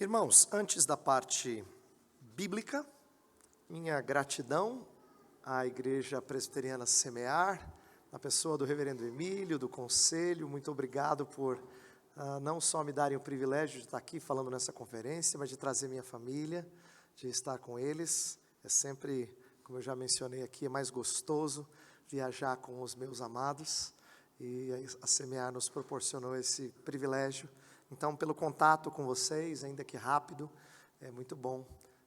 Irmãos, antes da parte bíblica, minha gratidão à Igreja Presbiteriana Semear, na pessoa do reverendo Emílio, do conselho, muito obrigado por não só me darem o privilégio de estar aqui falando nessa conferência, mas de trazer minha família, de estar com eles. É sempre, como eu já mencionei aqui, é mais gostoso viajar com os meus amados, e a Semear nos proporcionou esse privilégio. Então, pelo contato com vocês, ainda que rápido, é muito bom.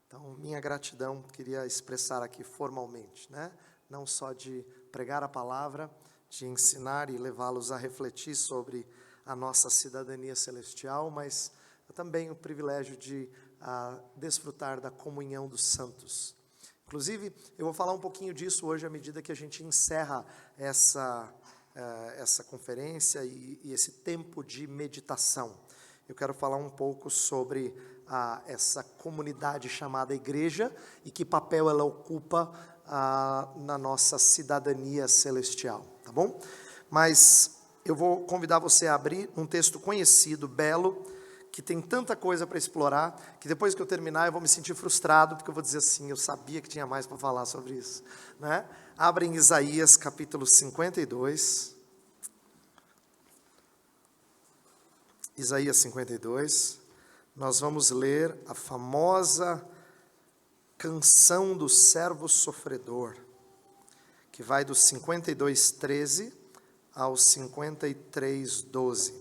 Então, minha gratidão, queria expressar aqui formalmente, né? Não só de pregar a palavra, de ensinar e levá-los a refletir sobre a nossa cidadania celestial, mas também o privilégio de desfrutar da comunhão dos santos. Inclusive, eu vou falar um pouquinho disso hoje, à medida que a gente encerra essa conferência e esse tempo de meditação. Eu quero falar um pouco sobre essa comunidade chamada igreja e que papel ela ocupa na nossa cidadania celestial, tá bom? Mas eu vou convidar você a abrir um texto conhecido, belo, que tem tanta coisa para explorar, que depois que eu terminar eu vou me sentir frustrado, porque eu vou dizer assim, eu sabia que tinha mais para falar sobre isso, né? Abra em Isaías capítulo 52, Isaías 52, nós vamos ler a famosa canção do servo sofredor, que vai do 52:13 ao 53:12.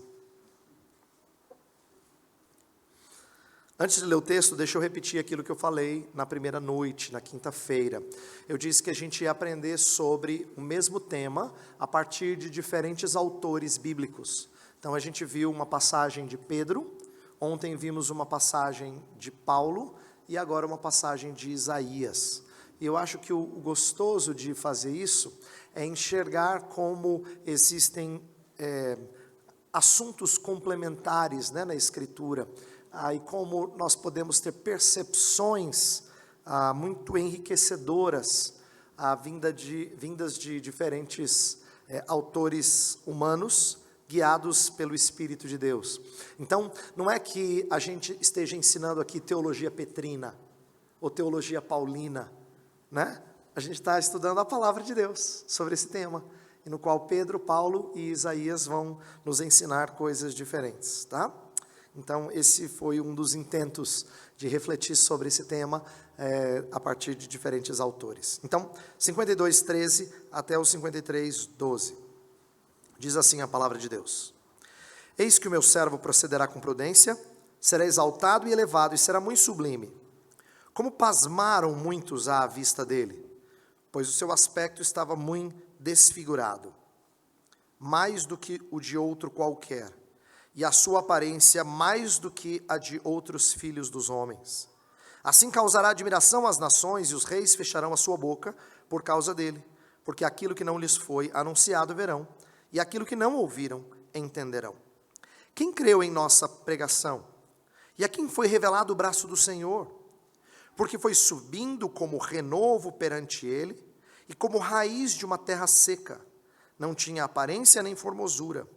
Antes de ler o texto, deixa eu repetir aquilo que eu falei na primeira noite, na quinta-feira. Eu disse que a gente ia aprender sobre o mesmo tema a partir de diferentes autores bíblicos. Então a gente viu uma passagem de Pedro, ontem vimos uma passagem de Paulo e agora uma passagem de Isaías. E eu acho que o gostoso de fazer isso é enxergar como existem assuntos complementares, né, na Escritura, e como nós podemos ter percepções muito enriquecedoras, vindas de diferentes autores humanos, guiados pelo Espírito de Deus. Então, não é que a gente esteja ensinando aqui teologia petrina, ou teologia paulina, né? A gente está estudando a palavra de Deus sobre esse tema, e no qual Pedro, Paulo e Isaías vão nos ensinar coisas diferentes, tá? Então, esse foi um dos intentos de refletir sobre esse tema a partir de diferentes autores. Então, 52:13 até o 53:12. Diz assim a palavra de Deus: Eis que o meu servo procederá com prudência, será exaltado e elevado, e será muito sublime. Como pasmaram muitos à vista dele, pois o seu aspecto estava muito desfigurado, mais do que o de outro qualquer, e a sua aparência mais do que a de outros filhos dos homens. Assim causará admiração às nações, e os reis fecharão a sua boca por causa dele, porque aquilo que não lhes foi anunciado verão, e aquilo que não ouviram, entenderão. Quem creu em nossa pregação? E a quem foi revelado o braço do Senhor? Porque foi subindo como renovo perante ele, e como raiz de uma terra seca. Não tinha aparência nem formosura.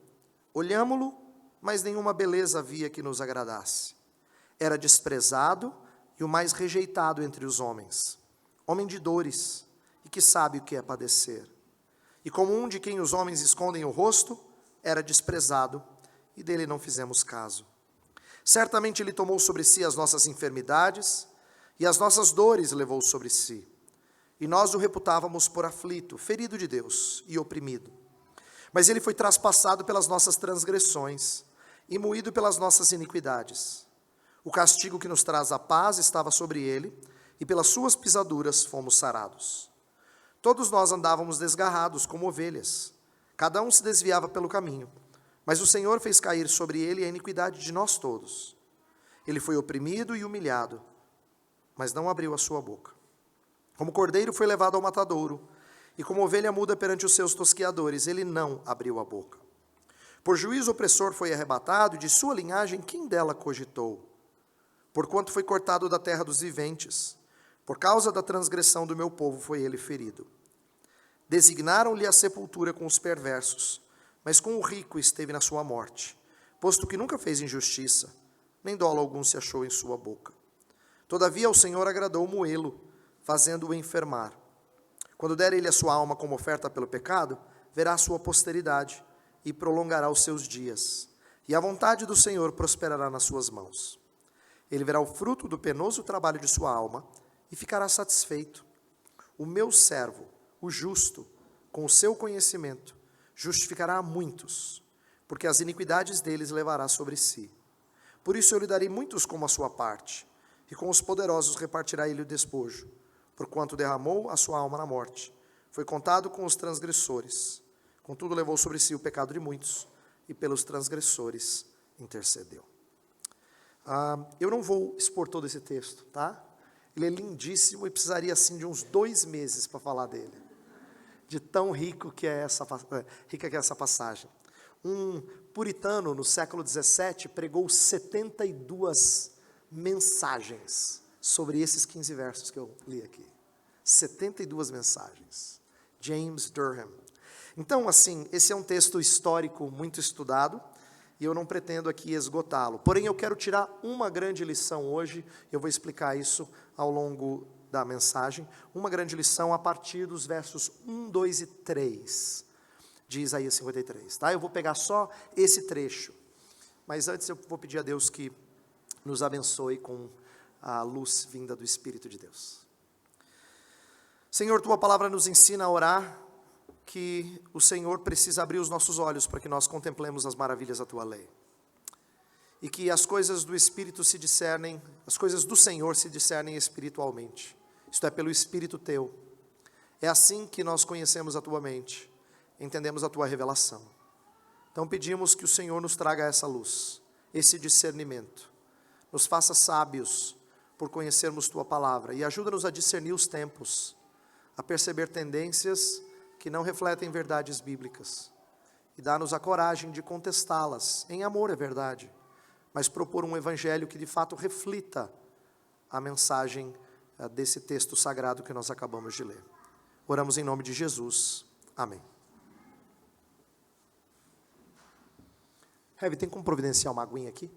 Olhámo-lo, mas nenhuma beleza havia que nos agradasse. Era desprezado e o mais rejeitado entre os homens. Homem de dores, e que sabe o que é padecer. E como um de quem os homens escondem o rosto, era desprezado, e dele não fizemos caso. Certamente ele tomou sobre si as nossas enfermidades, e as nossas dores levou sobre si. E nós o reputávamos por aflito, ferido de Deus e oprimido. Mas ele foi traspassado pelas nossas transgressões, e moído pelas nossas iniquidades. O castigo que nos traz a paz estava sobre ele, e pelas suas pisaduras fomos sarados. Todos nós andávamos desgarrados como ovelhas, cada um se desviava pelo caminho, mas o Senhor fez cair sobre ele a iniquidade de nós todos. Ele foi oprimido e humilhado, mas não abriu a sua boca. Como cordeiro foi levado ao matadouro, e como ovelha muda perante os seus tosqueadores, ele não abriu a boca. Por juízo opressor foi arrebatado, e de sua linhagem quem dela cogitou? Porquanto foi cortado da terra dos viventes, por causa da transgressão do meu povo foi ele ferido. Designaram-lhe a sepultura com os perversos, mas com o rico esteve na sua morte, posto que nunca fez injustiça, nem dolo algum se achou em sua boca. Todavia o Senhor agradou moê-lo, fazendo-o enfermar. Quando der ele a sua alma como oferta pelo pecado, verá a sua posteridade e prolongará os seus dias. E a vontade do Senhor prosperará nas suas mãos. Ele verá o fruto do penoso trabalho de sua alma e ficará satisfeito. O meu servo, o justo, com o seu conhecimento, justificará a muitos, porque as iniquidades deles levará sobre si. Por isso eu lhe darei muitos como a sua parte, e com os poderosos repartirá ele o despojo, porquanto derramou a sua alma na morte. Foi contado com os transgressores, contudo levou sobre si o pecado de muitos, e pelos transgressores intercedeu. Eu não vou expor todo esse texto, tá? Ele é lindíssimo e precisaria assim de uns 2 meses para falar dele, de tão rica que é essa passagem. Um puritano no século 17 pregou 72 mensagens sobre esses 15 versos que eu li aqui. 72 mensagens. James Durham. Então, assim, esse é um texto histórico muito estudado, e eu não pretendo aqui esgotá-lo. Porém, eu quero tirar uma grande lição hoje, eu vou explicar isso ao longo da mensagem, uma grande lição a partir dos versos 1, 2 e 3 de Isaías 53, tá? Eu vou pegar só esse trecho, mas antes eu vou pedir a Deus que nos abençoe com a luz vinda do Espírito de Deus. Senhor, Tua palavra nos ensina a orar, que o Senhor precisa abrir os nossos olhos para que nós contemplemos as maravilhas da Tua lei. E que as coisas do Espírito se discernem, as coisas do Senhor se discernem espiritualmente. Isto é, pelo Espírito Teu. É assim que nós conhecemos a Tua mente, entendemos a Tua revelação. Então pedimos que o Senhor nos traga essa luz, esse discernimento. Nos faça sábios por conhecermos Tua palavra e ajuda-nos a discernir os tempos, a perceber tendências que não refletem verdades bíblicas, e dá-nos a coragem de contestá-las, em amor é verdade, mas propor um evangelho que de fato reflita a mensagem desse texto sagrado que nós acabamos de ler. Oramos em nome de Jesus, amém. Heavy, tem como providenciar uma aguinha aqui?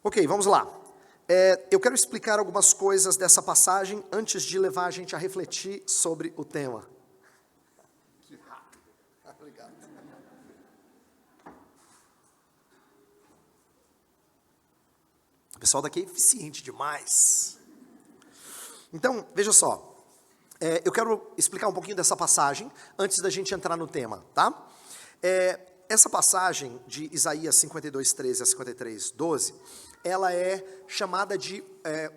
Ok, vamos lá. Eu quero explicar algumas coisas dessa passagem antes de levar a gente a refletir sobre o tema. Que rápido. Obrigado. O pessoal daqui é eficiente demais. Então, veja só. Eu quero explicar um pouquinho dessa passagem antes da gente entrar no tema, tá? Essa passagem de Isaías 52, 13 a 53, 12... ela é chamada de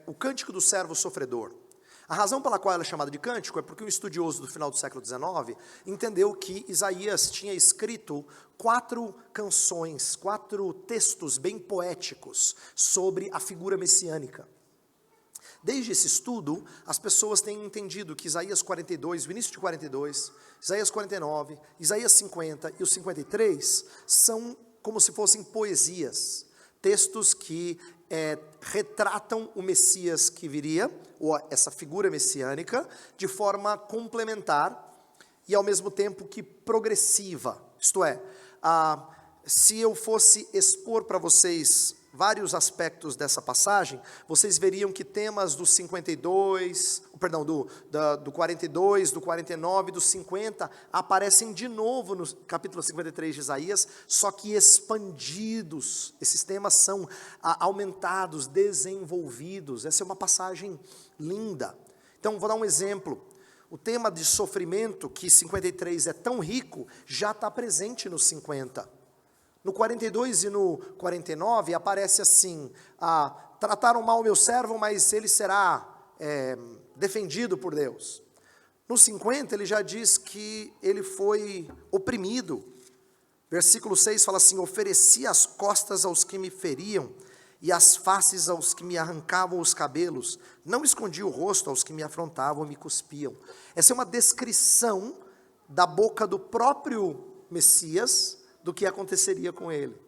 o cântico do servo sofredor. A razão pela qual ela é chamada de cântico é porque um estudioso do final do século XIX entendeu que Isaías tinha escrito 4 canções, 4 textos bem poéticos sobre a figura messiânica. Desde esse estudo, as pessoas têm entendido que Isaías 42, o início de 42, Isaías 49, Isaías 50 e os 53 são como se fossem poesias, textos que retratam o Messias que viria, ou essa figura messiânica, de forma complementar e ao mesmo tempo que progressiva. Isto é, se eu fosse expor para vocês vários aspectos dessa passagem, vocês veriam que temas do 52, do 42, do 49, do 50, aparecem de novo no capítulo 53 de Isaías, só que expandidos. Esses temas são aumentados, desenvolvidos. Essa é uma passagem linda. Então, vou dar um exemplo. O tema de sofrimento, que 53 é tão rico, já está presente no 50. No 42 e no 49 aparece assim, trataram mal o meu servo, mas ele será defendido por Deus. No 50 ele já diz que ele foi oprimido. Versículo 6 fala assim, ofereci as costas aos que me feriam, e as faces aos que me arrancavam os cabelos, não escondi o rosto aos que me afrontavam e me cuspiam. Essa é uma descrição da boca do próprio Messias, do que aconteceria com ele,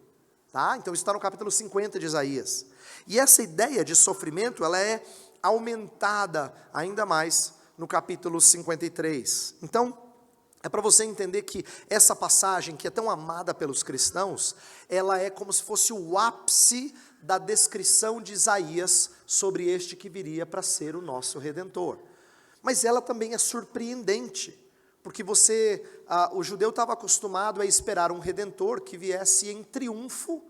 tá? Então isso está no capítulo 50 de Isaías, e essa ideia de sofrimento, ela é aumentada ainda mais no capítulo 53, então, É para você entender que essa passagem, que é tão amada pelos cristãos, ela é como se fosse o ápice da descrição de Isaías sobre este que viria para ser o nosso Redentor. Mas ela também é surpreendente, porque o judeu estava acostumado a esperar um Redentor que viesse em triunfo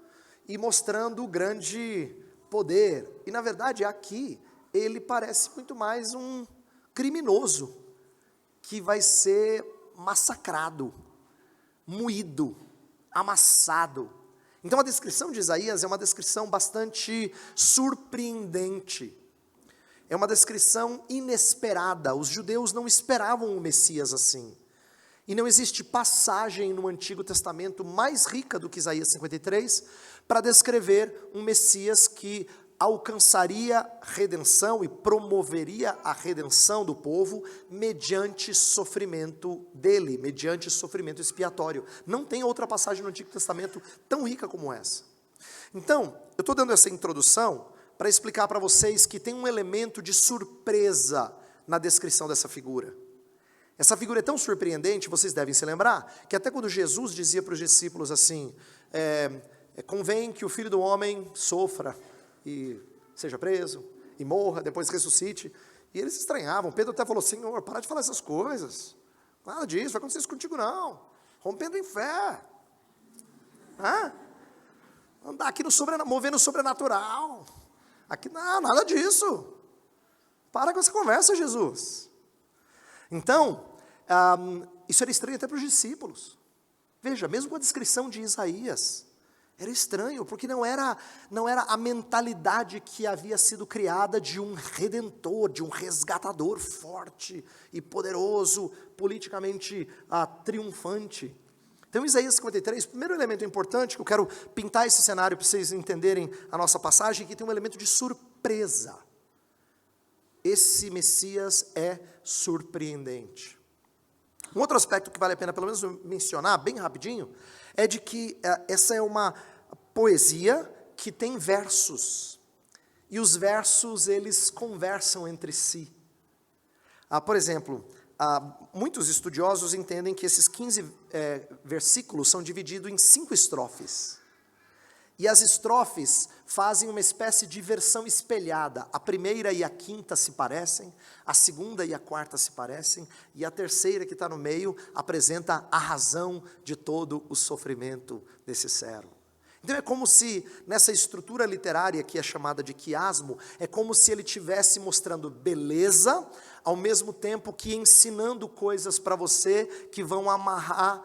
e mostrando o grande poder. E na verdade aqui, ele parece muito mais um criminoso, que vai ser massacrado, moído, amassado. Então a descrição de Isaías é uma descrição bastante surpreendente, é uma descrição inesperada. Os judeus não esperavam o Messias assim, e não existe passagem no Antigo Testamento mais rica do que Isaías 53, para descrever um Messias que alcançaria redenção e promoveria a redenção do povo mediante sofrimento dele, mediante sofrimento expiatório. Não tem outra passagem no Antigo Testamento tão rica como essa. Então, eu estou dando essa introdução para explicar para vocês que tem um elemento de surpresa na descrição dessa figura. Essa figura é tão surpreendente, vocês devem se lembrar, que até quando Jesus dizia para os discípulos assim, convém que o Filho do Homem sofra, e seja preso, e morra, depois ressuscite, e eles estranhavam. Pedro até falou, Senhor, para de falar essas coisas, nada disso, vai acontecer isso contigo não, rompendo em fé, andar aqui movendo o sobrenatural, aqui não, nada disso, para com essa conversa, Jesus. Então, isso era estranho até para os discípulos. Veja, mesmo com a descrição de Isaías, era estranho, porque não era a mentalidade que havia sido criada de um redentor, de um resgatador forte e poderoso, politicamente triunfante. Então, Isaías 53, o primeiro elemento importante, que eu quero pintar esse cenário para vocês entenderem a nossa passagem, que tem um elemento de surpresa. Esse Messias é surpreendente. Um outro aspecto que vale a pena pelo menos mencionar, bem rapidinho, é de que essa é uma poesia que tem versos, e os versos eles conversam entre si. Por exemplo, muitos estudiosos entendem que esses 15 versículos são divididos em 5 estrofes, e as estrofes fazem uma espécie de versão espelhada. A primeira e a quinta se parecem, a segunda e a quarta se parecem, e a terceira, que está no meio, apresenta a razão de todo o sofrimento desse servo. Então é como se, nessa estrutura literária que é chamada de quiasmo, é como se ele estivesse mostrando beleza, ao mesmo tempo que ensinando coisas para você que vão amarrar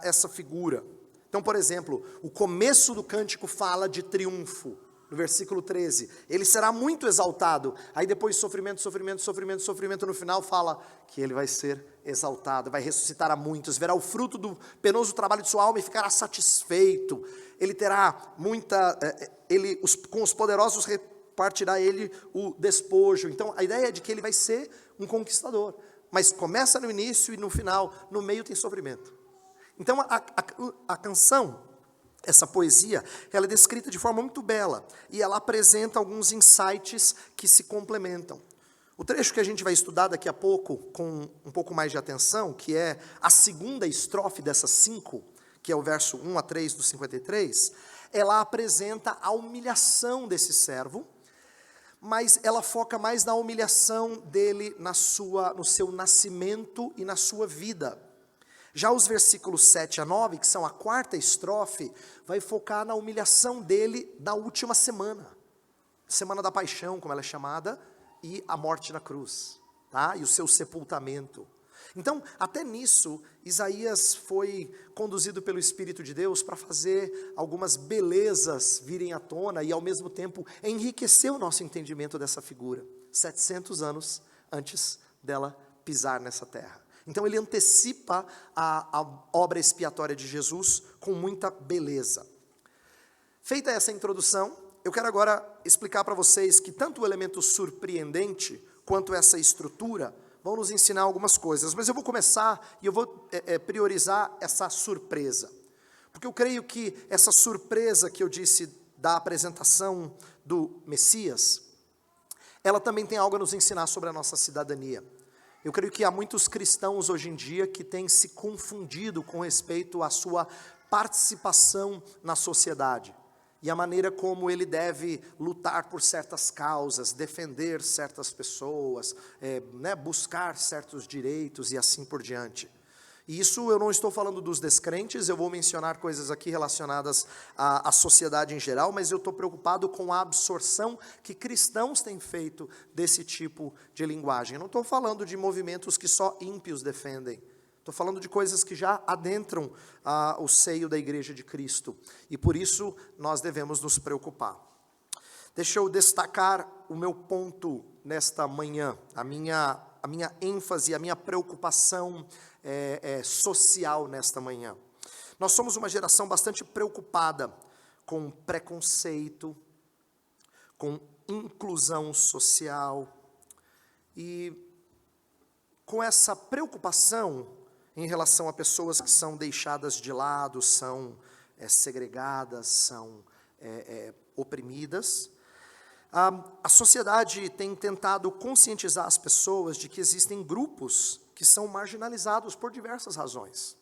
essa figura. Então, por exemplo, o começo do cântico fala de triunfo, no versículo 13, ele será muito exaltado, aí depois sofrimento, sofrimento, sofrimento, sofrimento, no final fala que ele vai ser exaltado, vai ressuscitar a muitos, verá o fruto do penoso trabalho de sua alma e ficará satisfeito, ele terá com os poderosos repartirá ele o despojo. Então a ideia é de que ele vai ser um conquistador, mas começa no início e no final, no meio tem sofrimento. Então a canção, essa poesia, ela é descrita de forma muito bela, e ela apresenta alguns insights que se complementam. O trecho que a gente vai estudar daqui a pouco, com um pouco mais de atenção, que é a segunda estrofe dessas 5, que é o verso 1 a 3 do 53, ela apresenta a humilhação desse servo, mas ela foca mais na humilhação dele, no seu nascimento e na sua vida. Já os versículos 7 a 9, que são a quarta estrofe, vai focar na humilhação dele da última semana. Semana da paixão, como ela é chamada, e a morte na cruz, e o seu sepultamento. Então, até nisso, Isaías foi conduzido pelo Espírito de Deus para fazer algumas belezas virem à tona e, ao mesmo tempo, enriquecer o nosso entendimento dessa figura, 700 anos antes dela pisar nessa terra. Então ele antecipa a obra expiatória de Jesus com muita beleza. Feita essa introdução, eu quero agora explicar para vocês que tanto o elemento surpreendente quanto essa estrutura vão nos ensinar algumas coisas. Mas eu vou começar e eu vou priorizar essa surpresa. Porque eu creio que essa surpresa que eu disse da apresentação do Messias, ela também tem algo a nos ensinar sobre a nossa cidadania. Eu creio que há muitos cristãos hoje em dia que têm se confundido com respeito à sua participação na sociedade e a maneira como ele deve lutar por certas causas, defender certas pessoas, buscar certos direitos e assim por diante. E isso eu não estou falando dos descrentes, eu vou mencionar coisas aqui relacionadas à sociedade em geral, mas eu estou preocupado com a absorção que cristãos têm feito desse tipo de linguagem. Eu não estou falando de movimentos que só ímpios defendem, estou falando de coisas que já adentram o seio da Igreja de Cristo, e por isso nós devemos nos preocupar. Deixa eu destacar o meu ponto nesta manhã, a minha ênfase, a minha preocupação social nesta manhã. Nós somos uma geração bastante preocupada com preconceito, com inclusão social, e com essa preocupação em relação a pessoas que são deixadas de lado, são segregadas, são oprimidas. A sociedade tem tentado conscientizar as pessoas de que existem grupos que são marginalizados por diversas razões.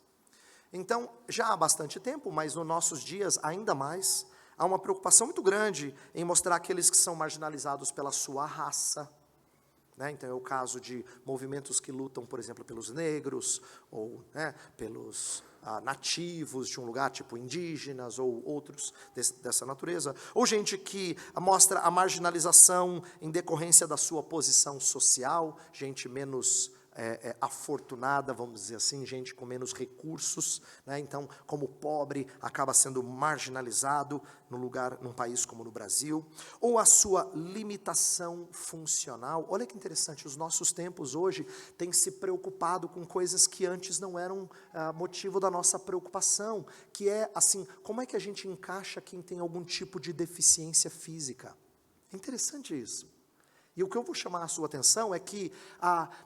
Então, já há bastante tempo, mas nos nossos dias ainda mais, há uma preocupação muito grande em mostrar aqueles que são marginalizados pela sua raça. Então é o caso de movimentos que lutam, por exemplo, pelos negros, ou pelos nativos de um lugar, tipo indígenas, ou outros dessa natureza, ou gente que mostra a marginalização em decorrência da sua posição social, gente menos afortunada, vamos dizer assim, gente com menos recursos, então, como pobre, acaba sendo marginalizado num país como no Brasil, ou a sua limitação funcional. Olha que interessante, os nossos tempos hoje têm se preocupado com coisas que antes não eram motivo da nossa preocupação, que é assim, como é que a gente encaixa quem tem algum tipo de deficiência física? É interessante isso. E o que eu vou chamar a sua atenção é que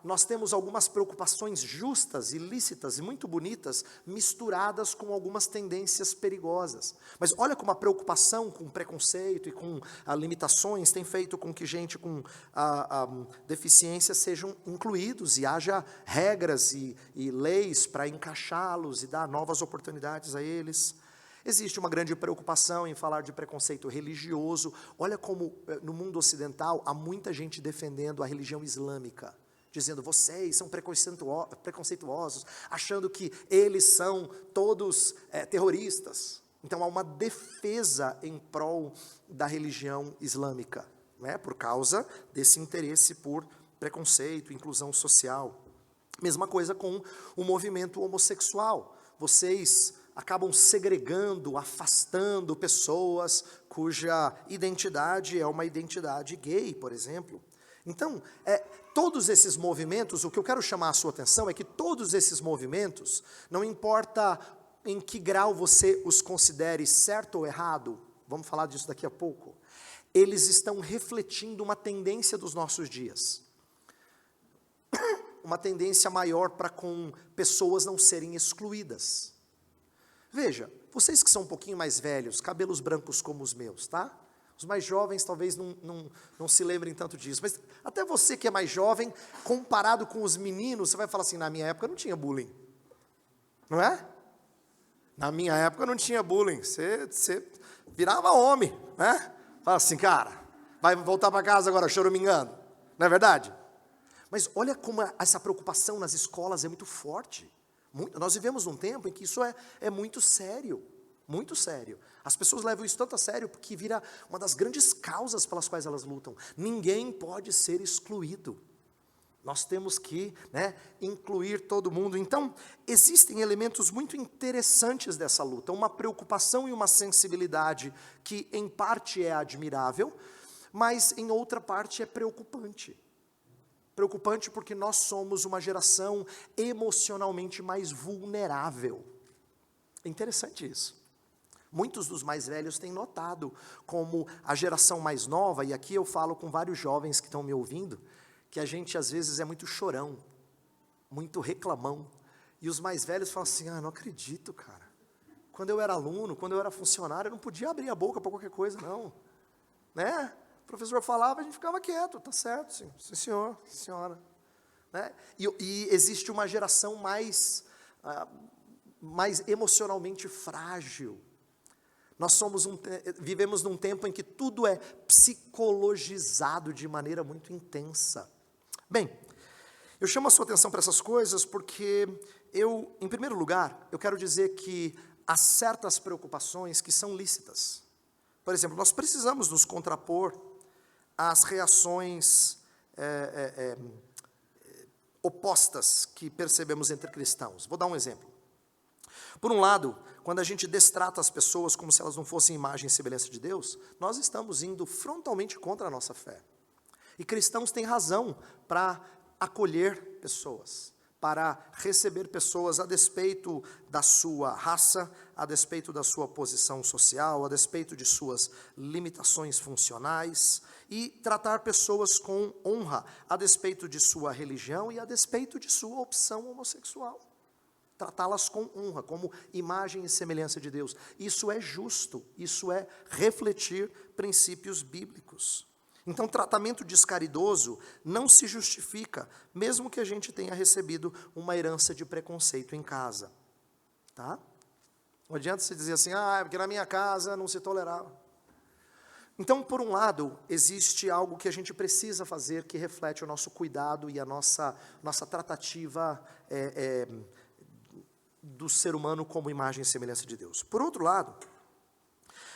nós temos algumas preocupações justas e lícitas e muito bonitas, misturadas com algumas tendências perigosas. Mas olha como a preocupação com preconceito e com limitações tem feito com que gente com deficiência sejam incluídos e haja regras e leis para encaixá-los e dar novas oportunidades a eles. Existe uma grande preocupação em falar de preconceito religioso. Olha como no mundo ocidental há muita gente defendendo a religião islâmica, dizendo vocês são preconceituosos, achando que eles são todos terroristas. Então há uma defesa em prol da religião islâmica, por causa desse interesse por preconceito, inclusão social. Mesma coisa com o movimento homossexual. Vocês acabam segregando, afastando pessoas cuja identidade é uma identidade gay, por exemplo. Então, todos esses movimentos, o que eu quero chamar a sua atenção é que todos esses movimentos, não importa em que grau você os considere certo ou errado, vamos falar disso daqui a pouco, eles estão refletindo uma tendência dos nossos dias. Uma tendência maior para com pessoas não serem excluídas. Veja, vocês que são um pouquinho mais velhos, cabelos brancos como os meus, tá? Os mais jovens talvez não se lembrem tanto disso, mas até você que é mais jovem, comparado com os meninos, você vai falar assim, na minha época não tinha bullying, não é? Na minha época não tinha bullying, você virava homem, né? Fala assim, cara, vai voltar para casa agora choramingando, não é verdade? Mas olha como essa preocupação nas escolas é muito forte. Nós vivemos num tempo em que isso é muito sério, muito sério. As pessoas levam isso tanto a sério porque vira uma das grandes causas pelas quais elas lutam. Ninguém pode ser excluído. Nós temos que incluir todo mundo. Então, existem elementos muito interessantes dessa luta, uma preocupação e uma sensibilidade que em parte é admirável, mas em outra parte é preocupante. Preocupante porque nós somos uma geração emocionalmente mais vulnerável. É interessante isso. Muitos dos mais velhos têm notado como a geração mais nova, e aqui eu falo com vários jovens que estão me ouvindo, que a gente às vezes é muito chorão, muito reclamão. E os mais velhos falam assim, não acredito, cara. Quando eu era aluno, quando eu era funcionário, eu não podia abrir a boca para qualquer coisa, não. O professor falava, a gente ficava quieto, tá certo, sim senhor, sim senhora. né? E existe uma geração mais emocionalmente frágil. Nós vivemos num tempo em que tudo é psicologizado de maneira muito intensa. Bem, eu chamo a sua atenção para essas coisas porque em primeiro lugar, eu quero dizer que há certas preocupações que são lícitas. Por exemplo, nós precisamos nos contrapor às reações opostas que percebemos entre cristãos. Vou dar um exemplo. Por um lado, quando a gente destrata as pessoas como se elas não fossem imagem e semelhança de Deus, nós estamos indo frontalmente contra a nossa fé. E cristãos têm razão para acolher pessoas, para receber pessoas a despeito da sua raça, a despeito da sua posição social, a despeito de suas limitações funcionais, e tratar pessoas com honra, a despeito de sua religião e a despeito de sua opção homossexual. Tratá-las com honra, como imagem e semelhança de Deus. Isso é justo, isso é refletir princípios bíblicos. Então, tratamento descaridoso não se justifica, mesmo que a gente tenha recebido uma herança de preconceito em casa. Tá? Não adianta você dizer assim, porque na minha casa não se tolerava. Então, por um lado, existe algo que a gente precisa fazer que reflete o nosso cuidado e a nossa tratativa do ser humano como imagem e semelhança de Deus. Por outro lado,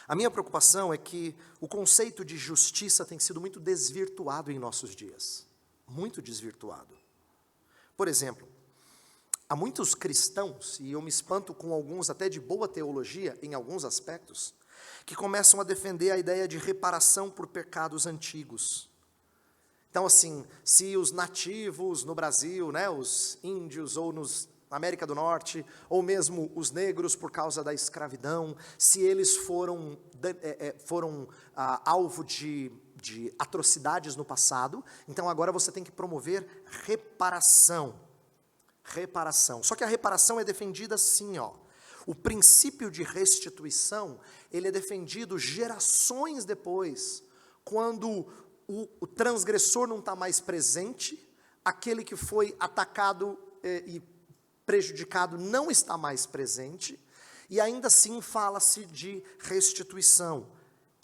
a minha preocupação é que o conceito de justiça tem sido muito desvirtuado em nossos dias. Muito desvirtuado. Por exemplo, há muitos cristãos, e eu me espanto com alguns até de boa teologia em alguns aspectos, que começam a defender a ideia de reparação por pecados antigos. Então, assim, se os nativos no Brasil, né, os índios ou na América do Norte, ou mesmo os negros por causa da escravidão, se eles foram alvo de atrocidades no passado, então agora você tem que promover reparação. Reparação. Só que a reparação é defendida assim, o princípio de restituição, ele é defendido gerações depois, quando o transgressor não está mais presente, aquele que foi atacado e prejudicado não está mais presente, e ainda assim fala-se de restituição.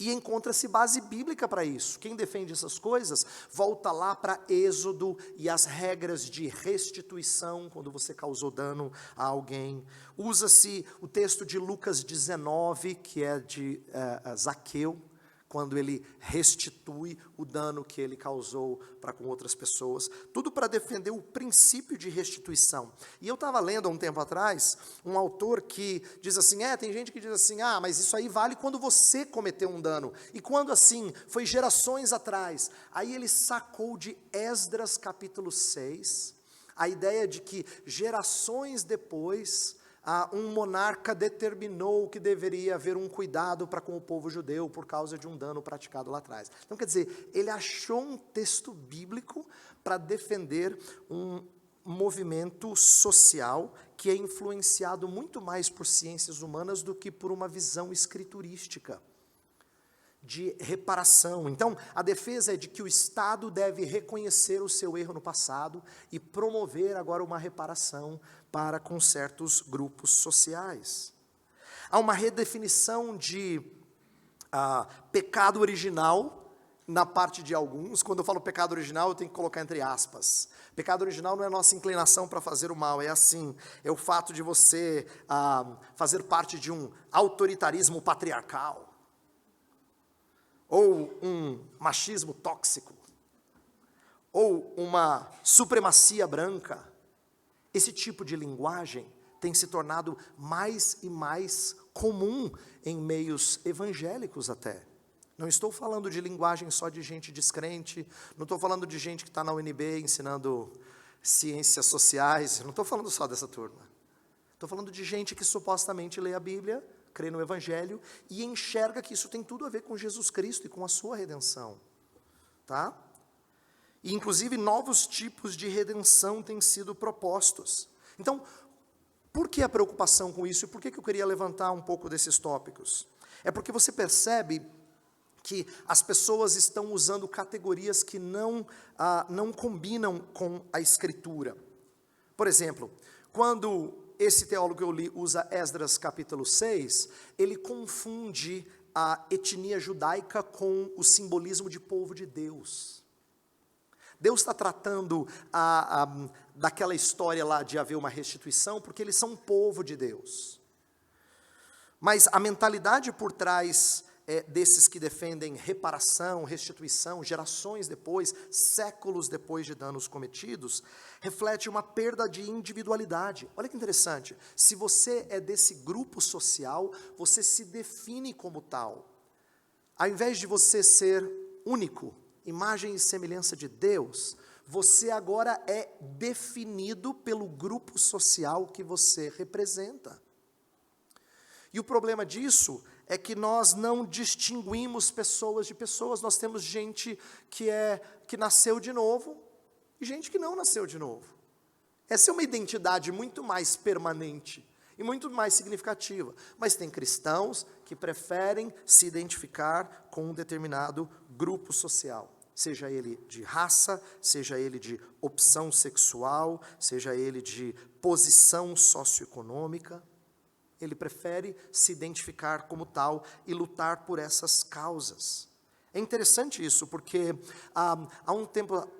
E encontra-se base bíblica para isso. Quem defende essas coisas, volta lá para Êxodo e as regras de restituição, quando você causou dano a alguém. Usa-se o texto de Lucas 19, que é de Zaqueu, quando ele restitui o dano que ele causou para com outras pessoas, tudo para defender o princípio de restituição. E eu estava lendo há um tempo atrás, um autor que diz assim, tem gente que diz assim, mas isso aí vale quando você cometeu um dano, e quando assim, foi gerações atrás. Aí ele sacou de Esdras capítulo 6, a ideia de que gerações depois, um monarca determinou que deveria haver um cuidado para com o povo judeu por causa de um dano praticado lá atrás. Então, quer dizer, ele achou um texto bíblico para defender um movimento social que é influenciado muito mais por ciências humanas do que por uma visão escriturística de reparação. Então, a defesa é de que o Estado deve reconhecer o seu erro no passado e promover agora uma reparação para com certos grupos sociais. Há uma redefinição de pecado original na parte de alguns. Quando eu falo pecado original, eu tenho que colocar entre aspas. Pecado original não é a nossa inclinação para fazer o mal, é assim, é o fato de você fazer parte de um autoritarismo patriarcal, ou um machismo tóxico, ou uma supremacia branca. Esse tipo de linguagem tem se tornado mais e mais comum em meios evangélicos até. Não estou falando de linguagem só de gente descrente, não estou falando de gente que está na UNB ensinando ciências sociais, não estou falando só dessa turma. Estou falando de gente que supostamente lê a Bíblia, crê no Evangelho e enxerga que isso tem tudo a ver com Jesus Cristo e com a sua redenção. Tá? E inclusive novos tipos de redenção têm sido propostos. Então, por que a preocupação com isso? E por que eu queria levantar um pouco desses tópicos? É porque você percebe que as pessoas estão usando categorias que não combinam com a Escritura. Por exemplo, quando esse teólogo que eu li usa Esdras capítulo 6, ele confunde a etnia judaica com o simbolismo de povo de Deus. Deus está tratando daquela história lá de haver uma restituição, porque eles são povo de Deus. Mas a mentalidade por trás desses que defendem reparação, restituição, gerações depois, séculos depois de danos cometidos, reflete uma perda de individualidade. Olha que interessante, se você é desse grupo social, você se define como tal. Ao invés de você ser único, imagem e semelhança de Deus, você agora é definido pelo grupo social que você representa. E o problema disso é que nós não distinguimos pessoas de pessoas. Nós temos gente que nasceu de novo e gente que não nasceu de novo. Essa é uma identidade muito mais permanente e muito mais significativa. Mas tem cristãos que preferem se identificar com um determinado grupo social. Seja ele de raça, seja ele de opção sexual, seja ele de posição socioeconômica. Ele prefere se identificar como tal e lutar por essas causas. É interessante isso, porque há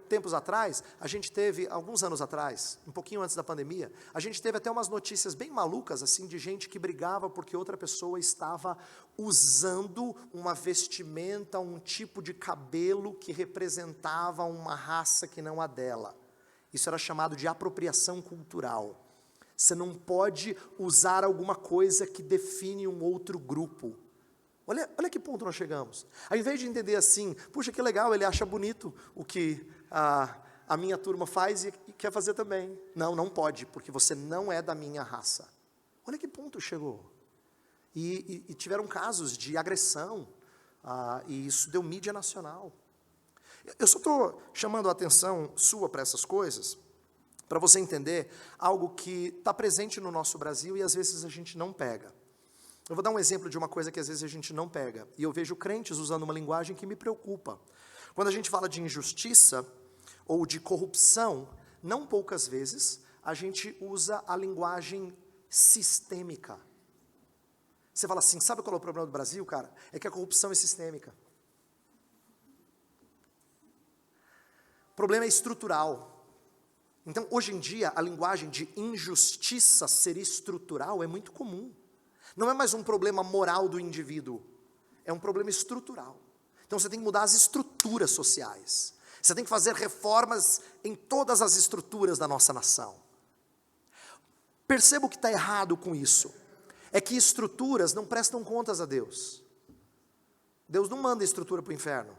tempos atrás, a gente teve, alguns anos atrás, um pouquinho antes da pandemia, a gente teve até umas notícias bem malucas, assim, de gente que brigava porque outra pessoa estava usando uma vestimenta, um tipo de cabelo que representava uma raça que não a dela. Isso era chamado de apropriação cultural. Você não pode usar alguma coisa que define um outro grupo. Olha que ponto nós chegamos. Ao invés de entender assim, puxa, que legal, ele acha bonito o que a minha turma faz e quer fazer também. Não pode, porque você não é da minha raça. Olha que ponto chegou. E tiveram casos de agressão, e isso deu mídia nacional. Eu só estou chamando a atenção sua para essas coisas, para você entender algo que está presente no nosso Brasil e às vezes a gente não pega. Eu vou dar um exemplo de uma coisa que às vezes a gente não pega, e eu vejo crentes usando uma linguagem que me preocupa. Quando a gente fala de injustiça ou de corrupção, não poucas vezes a gente usa a linguagem sistêmica. Você fala assim, sabe qual é o problema do Brasil, cara? É que a corrupção é sistêmica. O problema é estrutural. Então, hoje em dia, a linguagem de injustiça ser estrutural é muito comum. Não é mais um problema moral do indivíduo, é um problema estrutural. Então, você tem que mudar as estruturas sociais. Você tem que fazer reformas em todas as estruturas da nossa nação. Perceba o que está errado com isso. É que estruturas não prestam contas a Deus. Deus não manda estrutura para o inferno.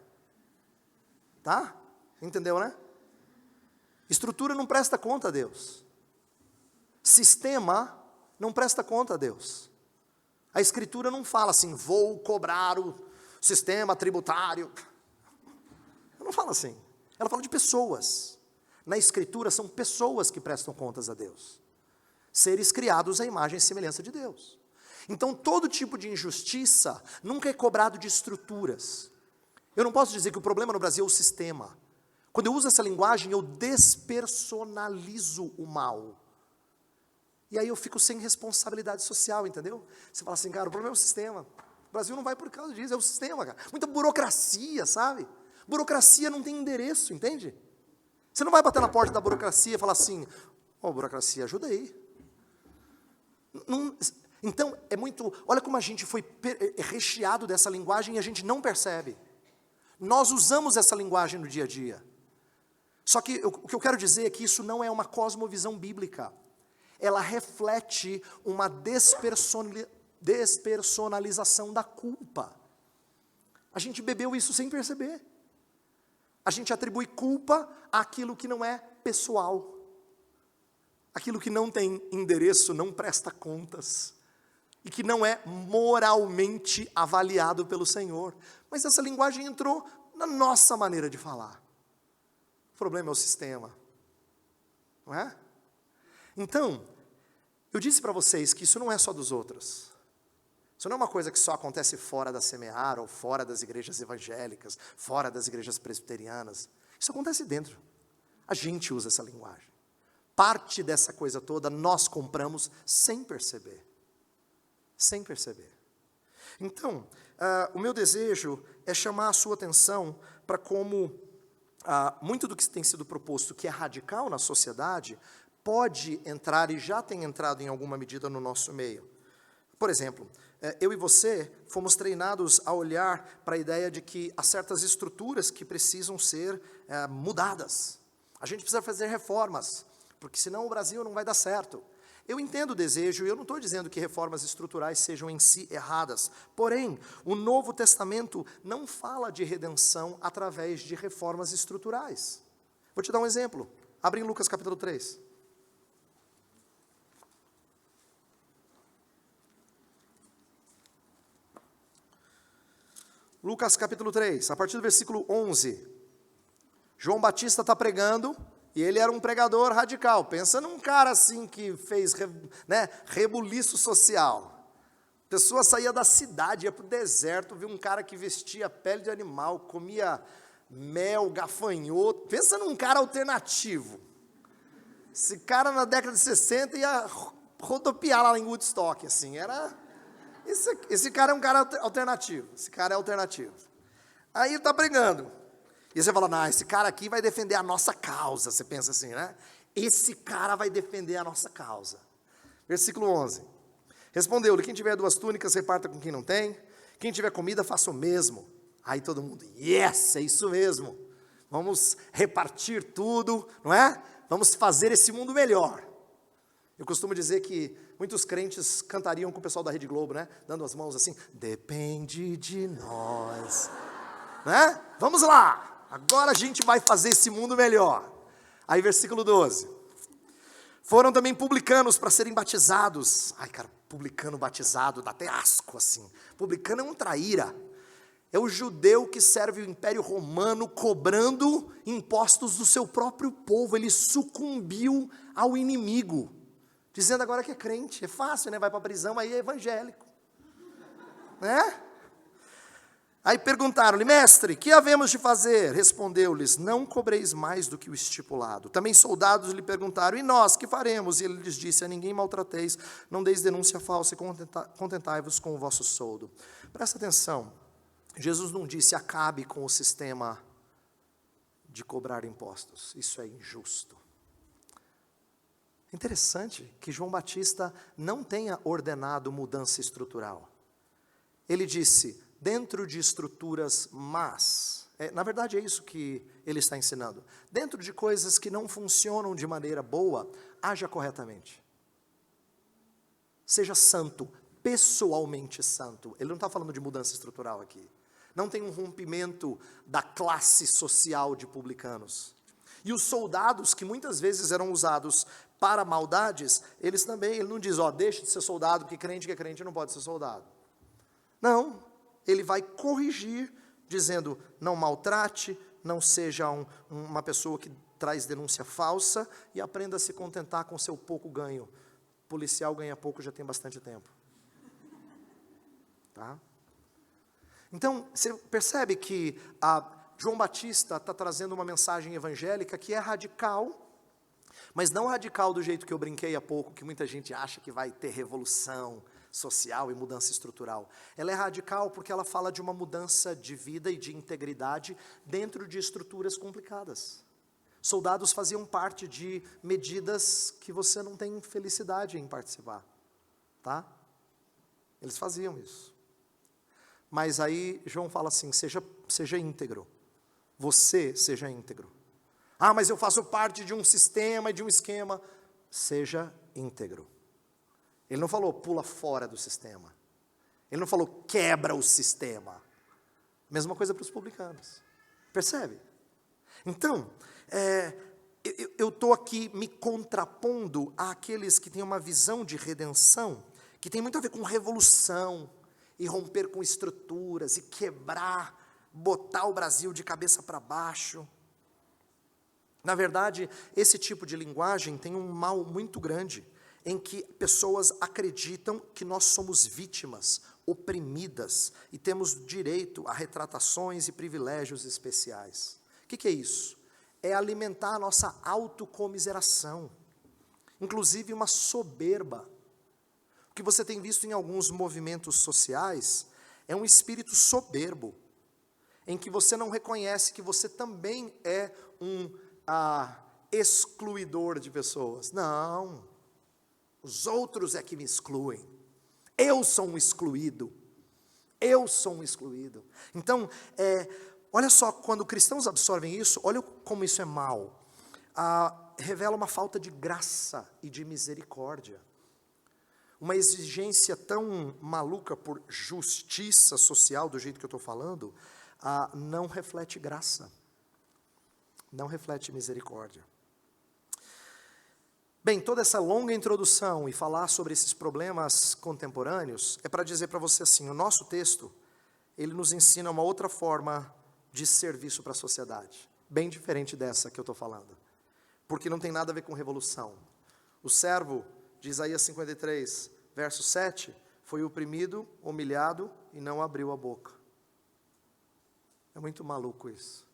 Tá? Entendeu, né? Estrutura não presta conta a Deus. Sistema não presta conta a Deus. A Escritura não fala assim, vou cobrar o sistema tributário. Ela não fala assim. Ela fala de pessoas. Na Escritura são pessoas que prestam contas a Deus. Seres criados à imagem e semelhança de Deus. Então todo tipo de injustiça nunca é cobrado de estruturas. Eu não posso dizer que o problema no Brasil é o sistema. Quando eu uso essa linguagem, eu despersonalizo o mal. E aí eu fico sem responsabilidade social, entendeu? Você fala assim, cara, o problema é o sistema. O Brasil não vai por causa disso, é o sistema, cara. Muita burocracia, sabe? Burocracia não tem endereço, entende? Você não vai bater na porta da burocracia e falar assim, burocracia, ajuda aí. Não, então, é muito... Olha como a gente foi recheado dessa linguagem e a gente não percebe. Nós usamos essa linguagem no dia a dia. Só que o que eu quero dizer é que isso não é uma cosmovisão bíblica. Ela reflete uma despersonalização da culpa. A gente bebeu isso sem perceber. A gente atribui culpa àquilo que não é pessoal. Aquilo que não tem endereço, não presta contas. E que não é moralmente avaliado pelo Senhor. Mas essa linguagem entrou na nossa maneira de falar. O problema é o sistema. Não é? Então, eu disse para vocês que isso não é só dos outros. Isso não é uma coisa que só acontece fora da Semear, ou fora das igrejas evangélicas, fora das igrejas presbiterianas. Isso acontece dentro. A gente usa essa linguagem. Parte dessa coisa toda nós compramos sem perceber. Sem perceber. Então, o meu desejo é chamar a sua atenção para como muito do que tem sido proposto, que é radical na sociedade, pode entrar e já tem entrado em alguma medida no nosso meio. Por exemplo, eu e você fomos treinados a olhar para a ideia de que há certas estruturas que precisam ser mudadas. A gente precisa fazer reformas, porque senão o Brasil não vai dar certo. Eu entendo o desejo, e eu não estou dizendo que reformas estruturais sejam em si erradas. Porém, o Novo Testamento não fala de redenção através de reformas estruturais. Vou te dar um exemplo. Abre em Lucas capítulo 3. Lucas capítulo 3, a partir do versículo 11. João Batista está pregando, e ele era um pregador radical. Pensa num cara assim que fez rebuliço social. A pessoa saía da cidade, ia para o deserto, viu um cara que vestia pele de animal, comia mel, gafanhoto. Pensa num cara alternativo. Esse cara na década de 60 ia rodopiar lá em Woodstock, assim, era... Esse cara é um cara alternativo, esse cara é alternativo. Aí ele está pregando, e você fala, não, esse cara aqui vai defender a nossa causa, você pensa assim, né? Esse cara vai defender a nossa causa. Versículo 11, respondeu-lhe, quem tiver 2 túnicas, reparta com quem não tem, quem tiver comida, faça o mesmo. Aí todo mundo, yes, é isso mesmo, vamos repartir tudo, não é? Vamos fazer esse mundo melhor. Eu costumo dizer que muitos crentes cantariam com o pessoal da Rede Globo, né? Dando as mãos assim, depende de nós, né? Vamos lá, agora a gente vai fazer esse mundo melhor. Aí versículo 12, foram também publicanos para serem batizados. Ai cara, publicano batizado, dá até asco assim. Publicano é um traíra, é o judeu que serve o Império Romano cobrando impostos do seu próprio povo, ele sucumbiu ao inimigo. Dizendo agora que é crente, é fácil, né? Vai para a prisão, aí é evangélico, né? Aí perguntaram-lhe, mestre, que havemos de fazer? Respondeu-lhes, não cobreis mais do que o estipulado. Também soldados lhe perguntaram, e nós, que faremos? E ele lhes disse, a ninguém maltrateis, não deis denúncia falsa e contentai-vos com o vosso soldo. Presta atenção, Jesus não disse, acabe com o sistema de cobrar impostos, isso é injusto. Interessante que João Batista não tenha ordenado mudança estrutural. Ele disse, dentro de estruturas más, na verdade é isso que ele está ensinando, dentro de coisas que não funcionam de maneira boa, haja corretamente. Seja santo, pessoalmente santo. Ele não está falando de mudança estrutural aqui. Não tem um rompimento da classe social de publicanos. E os soldados, que muitas vezes eram usados para maldades, ele não diz, deixa de ser soldado, porque crente que é crente não pode ser soldado. Não, ele vai corrigir, dizendo, não maltrate, não seja uma pessoa que traz denúncia falsa, e aprenda a se contentar com seu pouco ganho. O policial ganha pouco já tem bastante tempo. Tá? Então, você percebe que João Batista está trazendo uma mensagem evangélica que é radical, mas não radical do jeito que eu brinquei há pouco, que muita gente acha que vai ter revolução social e mudança estrutural. Ela é radical porque ela fala de uma mudança de vida e de integridade dentro de estruturas complicadas. Soldados faziam parte de medidas que você não tem felicidade em participar, tá? Eles faziam isso. Mas aí João fala assim, seja íntegro. Você seja íntegro. Mas eu faço parte de um sistema e de um esquema. Seja íntegro. Ele não falou pula fora do sistema. Ele não falou quebra o sistema. Mesma coisa para os publicanos. Percebe? Então, eu estou aqui me contrapondo àqueles que têm uma visão de redenção, que tem muito a ver com revolução, e romper com estruturas, e quebrar, botar o Brasil de cabeça para baixo. Na verdade, esse tipo de linguagem tem um mal muito grande, em que pessoas acreditam que nós somos vítimas oprimidas e temos direito a retratações e privilégios especiais. O que é isso? É alimentar a nossa autocomiseração, inclusive uma soberba. O que você tem visto em alguns movimentos sociais é um espírito soberbo, em que você não reconhece que você também é um excluidor de pessoas. Não, os outros é que me excluem. Eu sou um excluído. Eu sou um excluído. Então, olha só, quando cristãos absorvem isso, olha como isso é mal. Revela uma falta de graça e de misericórdia. Uma exigência tão maluca por justiça social, do jeito que eu estou falando, não reflete graça, não reflete misericórdia. Bem, toda essa longa introdução e falar sobre esses problemas contemporâneos é para dizer para você assim, o nosso texto, ele nos ensina uma outra forma de serviço para a sociedade, bem diferente dessa que eu estou falando, porque não tem nada a ver com revolução. O servo de Isaías 53, verso 7, foi oprimido, humilhado e não abriu a boca. É muito maluco isso.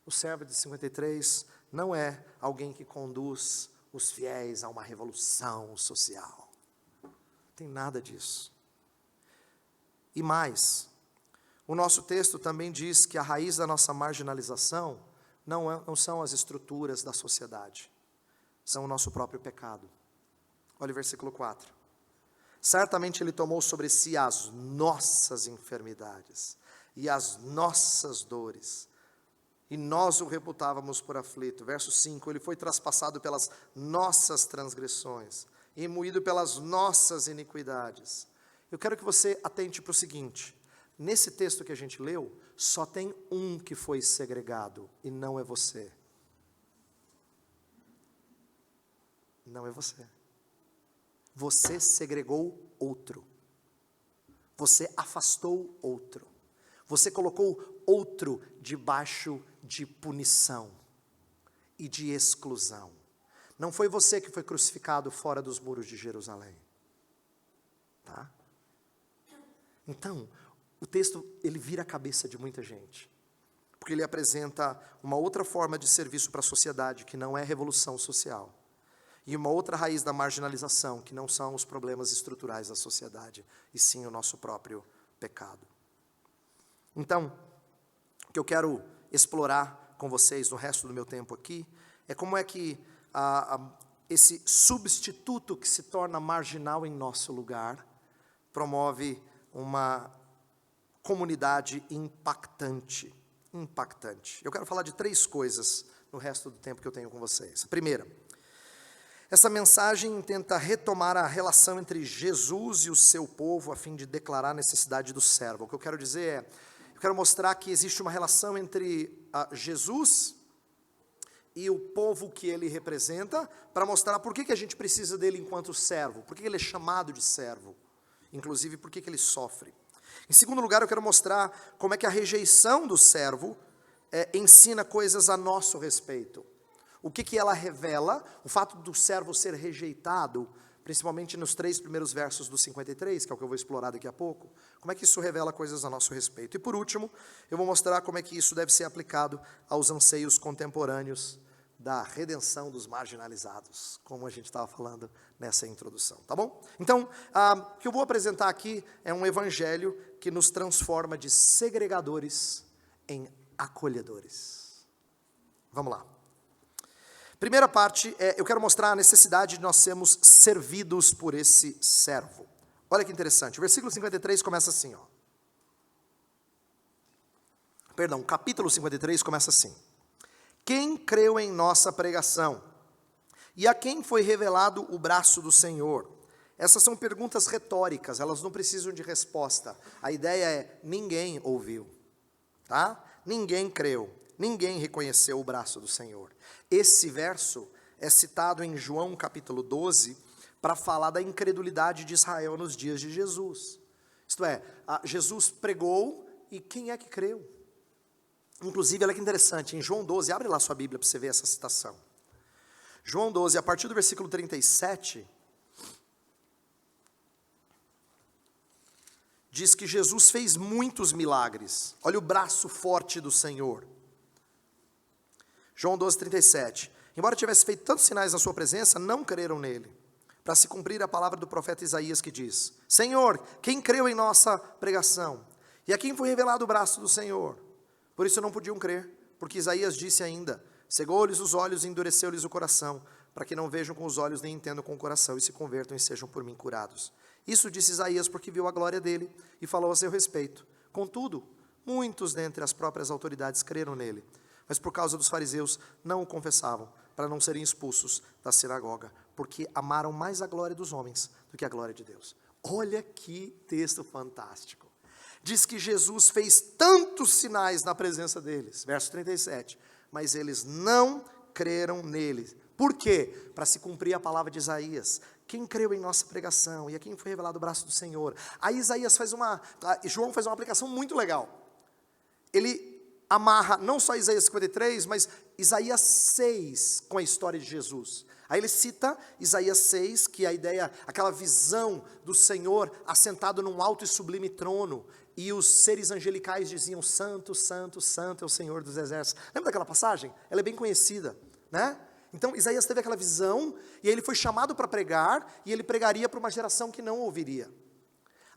O servo de 53 não é alguém que conduz os fiéis a uma revolução social. Não tem nada disso. E mais, o nosso texto também diz que a raiz da nossa marginalização não são as estruturas da sociedade, são o nosso próprio pecado. Olha o versículo 4. Certamente ele tomou sobre si as nossas enfermidades e as nossas dores, e nós o reputávamos por aflito. Verso 5, ele foi traspassado pelas nossas transgressões, e moído pelas nossas iniquidades. Eu quero que você atente para o seguinte, nesse texto que a gente leu, só tem um que foi segregado, e não é você. Não é você. Você segregou outro. Você afastou outro. Você colocou outro debaixo de punição e de exclusão. Não foi você que foi crucificado fora dos muros de Jerusalém. Tá? Então, o texto, ele vira a cabeça de muita gente. Porque ele apresenta uma outra forma de serviço para a sociedade, que não é revolução social. E uma outra raiz da marginalização, que não são os problemas estruturais da sociedade, e sim o nosso próprio pecado. Então, o que eu quero explorar com vocês no resto do meu tempo aqui, é como é que esse substituto que se torna marginal em nosso lugar, promove uma comunidade impactante. Eu quero falar de 3 coisas no resto do tempo que eu tenho com vocês. A primeira, essa mensagem tenta retomar a relação entre Jesus e o seu povo a fim de declarar a necessidade do servo. O que eu quero dizer é, eu quero mostrar que existe uma relação entre Jesus e o povo que ele representa, para mostrar por que a gente precisa dele enquanto servo, por que ele é chamado de servo, inclusive por que ele sofre. Em segundo lugar, eu quero mostrar como é que a rejeição do servo ensina coisas a nosso respeito. O que ela revela, o fato do servo ser rejeitado, principalmente nos 3 primeiros versos do 53, que é o que eu vou explorar daqui a pouco, como é que isso revela coisas a nosso respeito. E por último, eu vou mostrar como é que isso deve ser aplicado aos anseios contemporâneos da redenção dos marginalizados, como a gente estava falando nessa introdução, tá bom? Então, o que eu vou apresentar aqui é um evangelho que nos transforma de segregadores em acolhedores. Vamos lá. Primeira parte, eu quero mostrar a necessidade de nós sermos servidos por esse servo. Olha que interessante, o versículo 53 começa assim, o capítulo 53 começa assim. Quem creu em nossa pregação? E a quem foi revelado o braço do Senhor? Essas são perguntas retóricas, elas não precisam de resposta. A ideia é, ninguém ouviu, tá? Ninguém creu, ninguém reconheceu o braço do Senhor. Esse verso é citado em João capítulo 12, para falar da incredulidade de Israel nos dias de Jesus. Isto é, Jesus pregou e quem é que creu? Inclusive, olha que interessante, em João 12, abre lá sua Bíblia para você ver essa citação. João 12, a partir do versículo 37, diz que Jesus fez muitos milagres. Olha o braço forte do Senhor. João 12:37. Embora tivesse feito tantos sinais na sua presença, não creram nele. Para se cumprir a palavra do profeta Isaías que diz: Senhor, quem creu em nossa pregação? E a quem foi revelado o braço do Senhor? Por isso não podiam crer, porque Isaías disse ainda: cegou-lhes os olhos e endureceu-lhes o coração, para que não vejam com os olhos nem entendam com o coração e se convertam e sejam por mim curados. Isso disse Isaías porque viu a glória dele e falou a seu respeito. Contudo, muitos dentre as próprias autoridades creram nele, mas por causa dos fariseus não o confessavam, para não serem expulsos da sinagoga, porque amaram mais a glória dos homens do que a glória de Deus. Olha que texto fantástico. Diz que Jesus fez tantos sinais na presença deles, verso 37, mas eles não creram nele. Por quê? Para se cumprir a palavra de Isaías. Quem creu em nossa pregação e a quem foi revelado o braço do Senhor. Aí João faz uma aplicação muito legal. Ele amarra não só Isaías 53, mas Isaías 6 com a história de Jesus. Aí ele cita Isaías 6, que é a ideia, aquela visão do Senhor assentado num alto e sublime trono, e os seres angelicais diziam: santo, santo, santo é o Senhor dos exércitos. Lembra daquela passagem? Ela é bem conhecida, né? Então Isaías teve aquela visão, e aí ele foi chamado para pregar, e ele pregaria para uma geração que não ouviria.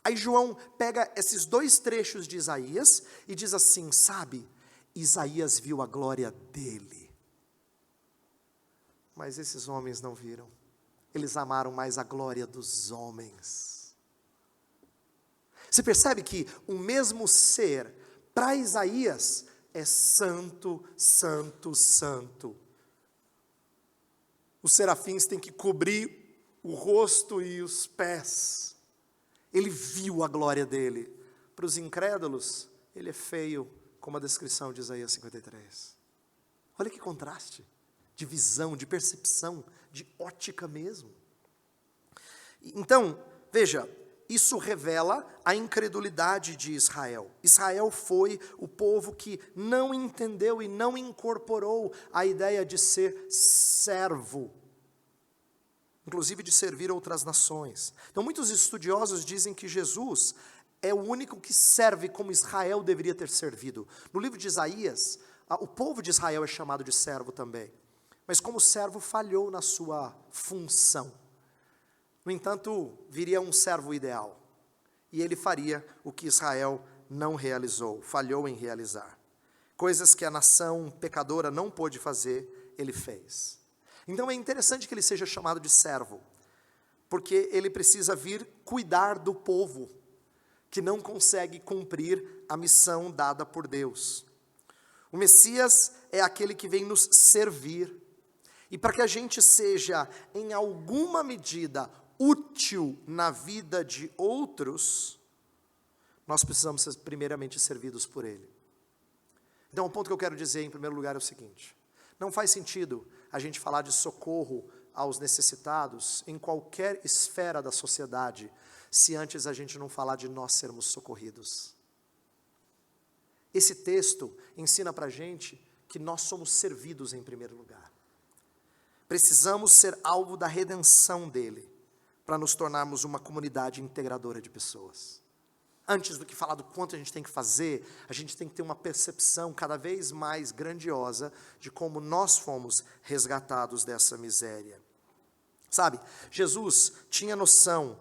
Aí João pega esses dois trechos de Isaías e diz assim: sabe, Isaías viu a glória dele, mas esses homens não viram. Eles amaram mais a glória dos homens. Você percebe que o mesmo ser, para Isaías, é santo, santo, santo. Os serafins têm que cobrir o rosto e os pés. Ele viu a glória dele. Para os incrédulos, ele é feio, como a descrição de Isaías 53. Olha que contraste de visão, de percepção, de ótica mesmo. Então, veja, isso revela a incredulidade de Israel. Israel foi o povo que não entendeu e não incorporou a ideia de ser servo, inclusive de servir outras nações. Então, muitos estudiosos dizem que Jesus é o único que serve como Israel deveria ter servido. No livro de Isaías, o povo de Israel é chamado de servo também, mas como servo falhou na sua função. No entanto, viria um servo ideal, e ele faria o que Israel não realizou, falhou em realizar. Coisas que a nação pecadora não pôde fazer, ele fez. Então é interessante que ele seja chamado de servo, porque ele precisa vir cuidar do povo, que não consegue cumprir a missão dada por Deus. O Messias é aquele que vem nos servir, e para que a gente seja, em alguma medida, útil na vida de outros, nós precisamos ser primeiramente servidos por Ele. Então o ponto que eu quero dizer em primeiro lugar é o seguinte: não faz sentido a gente falar de socorro aos necessitados em qualquer esfera da sociedade, se antes a gente não falar de nós sermos socorridos. Esse texto ensina para a gente que nós somos servidos em primeiro lugar. Precisamos ser alvo da redenção dele, para nos tornarmos uma comunidade integradora de pessoas. Antes do que falar do quanto a gente tem que fazer, a gente tem que ter uma percepção cada vez mais grandiosa de como nós fomos resgatados dessa miséria. Sabe, Jesus tinha noção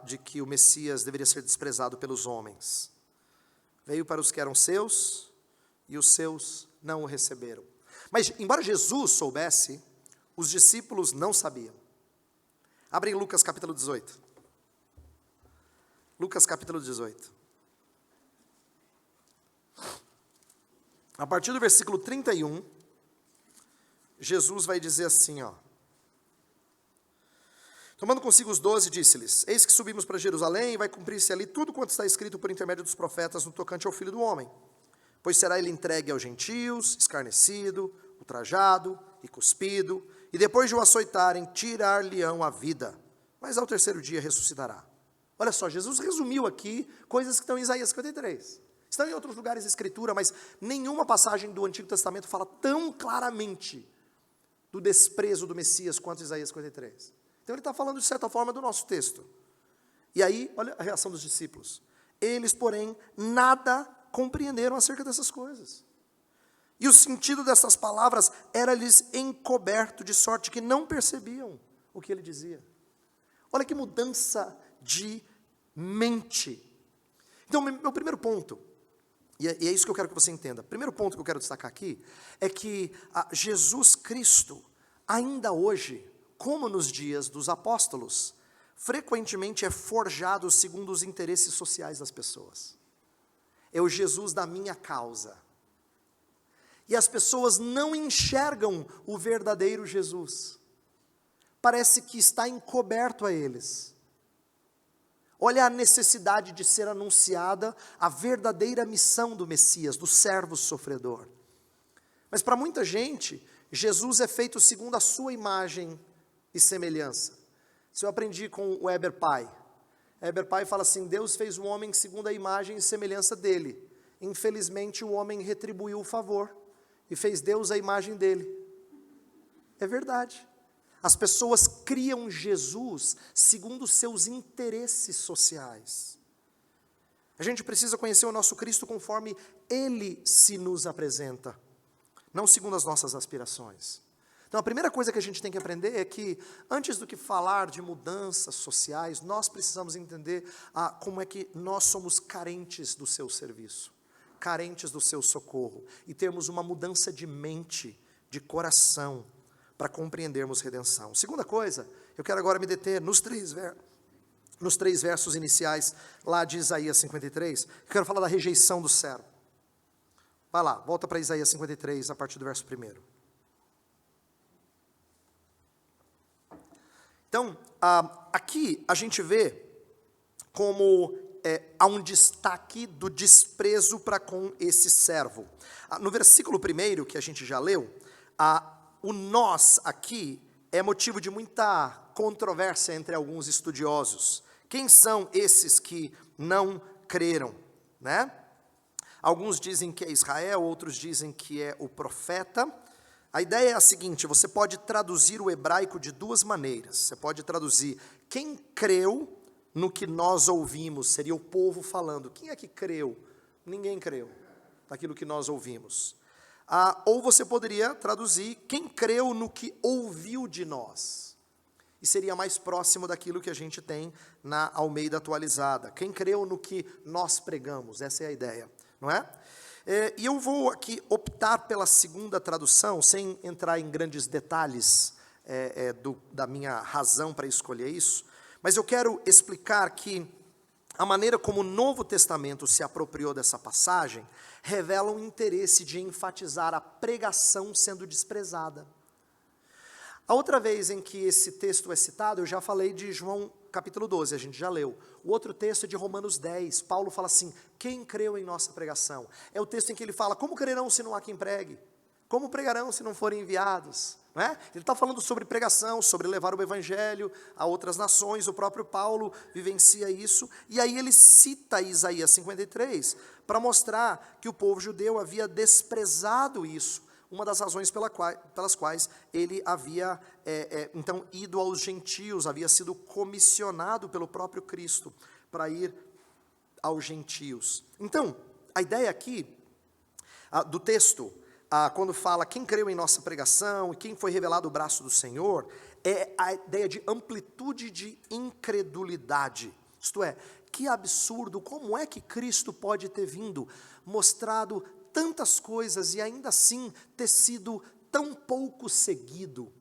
de que o Messias deveria ser desprezado pelos homens. Veio para os que eram seus, e os seus não o receberam. Mas, embora Jesus soubesse, os discípulos não sabiam. Abre em Lucas capítulo 18. Lucas capítulo 18. A partir do versículo 31, Jesus vai dizer assim, ó: tomando consigo os 12, disse-lhes: eis que subimos para Jerusalém, e vai cumprir-se ali tudo quanto está escrito por intermédio dos profetas no tocante ao Filho do Homem. Pois será ele entregue aos gentios, escarnecido, ultrajado e cuspido, e depois de o açoitarem, tirar-lhe-ão a vida, mas ao terceiro dia ressuscitará. Olha só, Jesus resumiu aqui coisas que estão em Isaías 53. Estão em outros lugares da Escritura, mas nenhuma passagem do Antigo Testamento fala tão claramente do desprezo do Messias quanto Isaías 53. Então ele está falando de certa forma do nosso texto. E aí, olha a reação dos discípulos: Eles, porém, nada compreenderam acerca dessas coisas. E o sentido dessas palavras era-lhes encoberto, de sorte que não percebiam o que ele dizia. Olha que mudança de mente. Então, meu primeiro ponto, e é isso que eu quero que você entenda. O primeiro ponto que eu quero destacar aqui é que Jesus Cristo, ainda hoje, como nos dias dos apóstolos, frequentemente é forjado segundo os interesses sociais das pessoas. É o Jesus da minha causa. E as pessoas não enxergam o verdadeiro Jesus. Parece que está encoberto a eles. Olha a necessidade de ser anunciada a verdadeira missão do Messias, do servo sofredor. Mas para muita gente, Jesus é feito segundo a sua imagem e semelhança. Isso eu aprendi com o Eber Pai. Eber Pai fala assim: Deus fez o homem segundo a imagem e semelhança dele. Infelizmente o homem retribuiu o favor e fez Deus a imagem dele. É verdade. As pessoas criam Jesus segundo os seus interesses sociais. A gente precisa conhecer o nosso Cristo conforme Ele se nos apresenta, não segundo as nossas aspirações. Então a primeira coisa que a gente tem que aprender é que, antes do que falar de mudanças sociais, nós precisamos entender como é que nós somos carentes do seu serviço, carentes do seu socorro, e termos uma mudança de mente, de coração, para compreendermos redenção. Segunda coisa, eu quero agora me deter nos três versos iniciais lá de Isaías 53, eu quero falar da rejeição do servo. Vai lá, volta para Isaías 53, a partir do verso 1. Então, aqui a gente vê como há um destaque do desprezo para com esse servo. No versículo 1, que a gente já leu, o nós aqui é motivo de muita controvérsia entre alguns estudiosos. Quem são esses que não creram, né? Alguns dizem que é Israel, outros dizem que é o profeta. A ideia é a seguinte: você pode traduzir o hebraico de duas maneiras. Você pode traduzir quem creu no que nós ouvimos, seria o povo falando. Quem é que creu? Ninguém creu naquilo que nós ouvimos. Ou você poderia traduzir quem creu no que ouviu de nós. E seria mais próximo daquilo que a gente tem na Almeida atualizada. Quem creu no que nós pregamos, essa é a ideia, não é? E eu vou aqui optar pela segunda tradução, sem entrar em grandes detalhes da minha razão para escolher isso, mas eu quero explicar que a maneira como o Novo Testamento se apropriou dessa passagem revela um interesse de enfatizar a pregação sendo desprezada. A outra vez em que esse texto é citado, eu já falei de João capítulo 12, a gente já leu. O outro texto é de Romanos 10, Paulo fala assim: quem creu em nossa pregação? É o texto em que ele fala: como crerão se não há quem pregue? Como pregarão se não forem enviados? Não é? Ele está falando sobre pregação, sobre levar o evangelho a outras nações. O próprio Paulo vivencia isso, e aí ele cita Isaías 53, para mostrar que o povo judeu havia desprezado isso, uma das razões pelas quais ele havia então ido aos gentios, havia sido comissionado pelo próprio Cristo para ir aos gentios. Então, a ideia aqui do texto, quando fala quem creu em nossa pregação e quem foi revelado o braço do Senhor, é a ideia de amplitude de incredulidade. Isto é, que absurdo, como é que Cristo pode ter vindo, mostrado tantas coisas e ainda assim ter sido tão pouco seguido?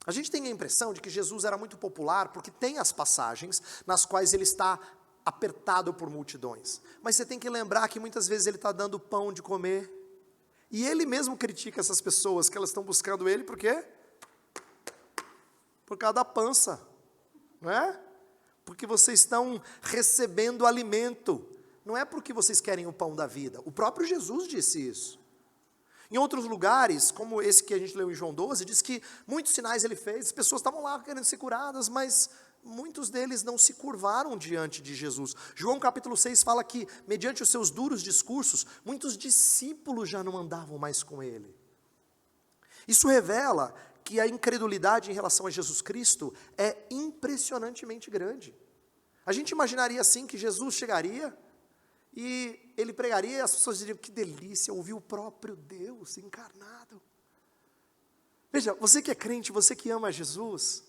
A gente tem a impressão de que Jesus era muito popular porque tem as passagens nas quais ele está apertado por multidões. Mas você tem que lembrar que muitas vezes ele está dando pão de comer. E ele mesmo critica essas pessoas que elas estão buscando ele, por quê? Por causa da pança, não é? Porque vocês estão recebendo alimento, não é porque vocês querem o pão da vida. O próprio Jesus disse isso. Em outros lugares, como esse que a gente leu em João 12, diz que muitos sinais ele fez, as pessoas estavam lá querendo ser curadas, mas muitos deles não se curvaram diante de Jesus. João capítulo 6 fala que, mediante os seus duros discursos, muitos discípulos já não andavam mais com ele. Isso revela que a incredulidade em relação a Jesus Cristo é impressionantemente grande. A gente imaginaria assim que Jesus chegaria e ele pregaria e as pessoas diriam, que delícia, ouvir o próprio Deus encarnado. Veja, você que é crente, você que ama Jesus,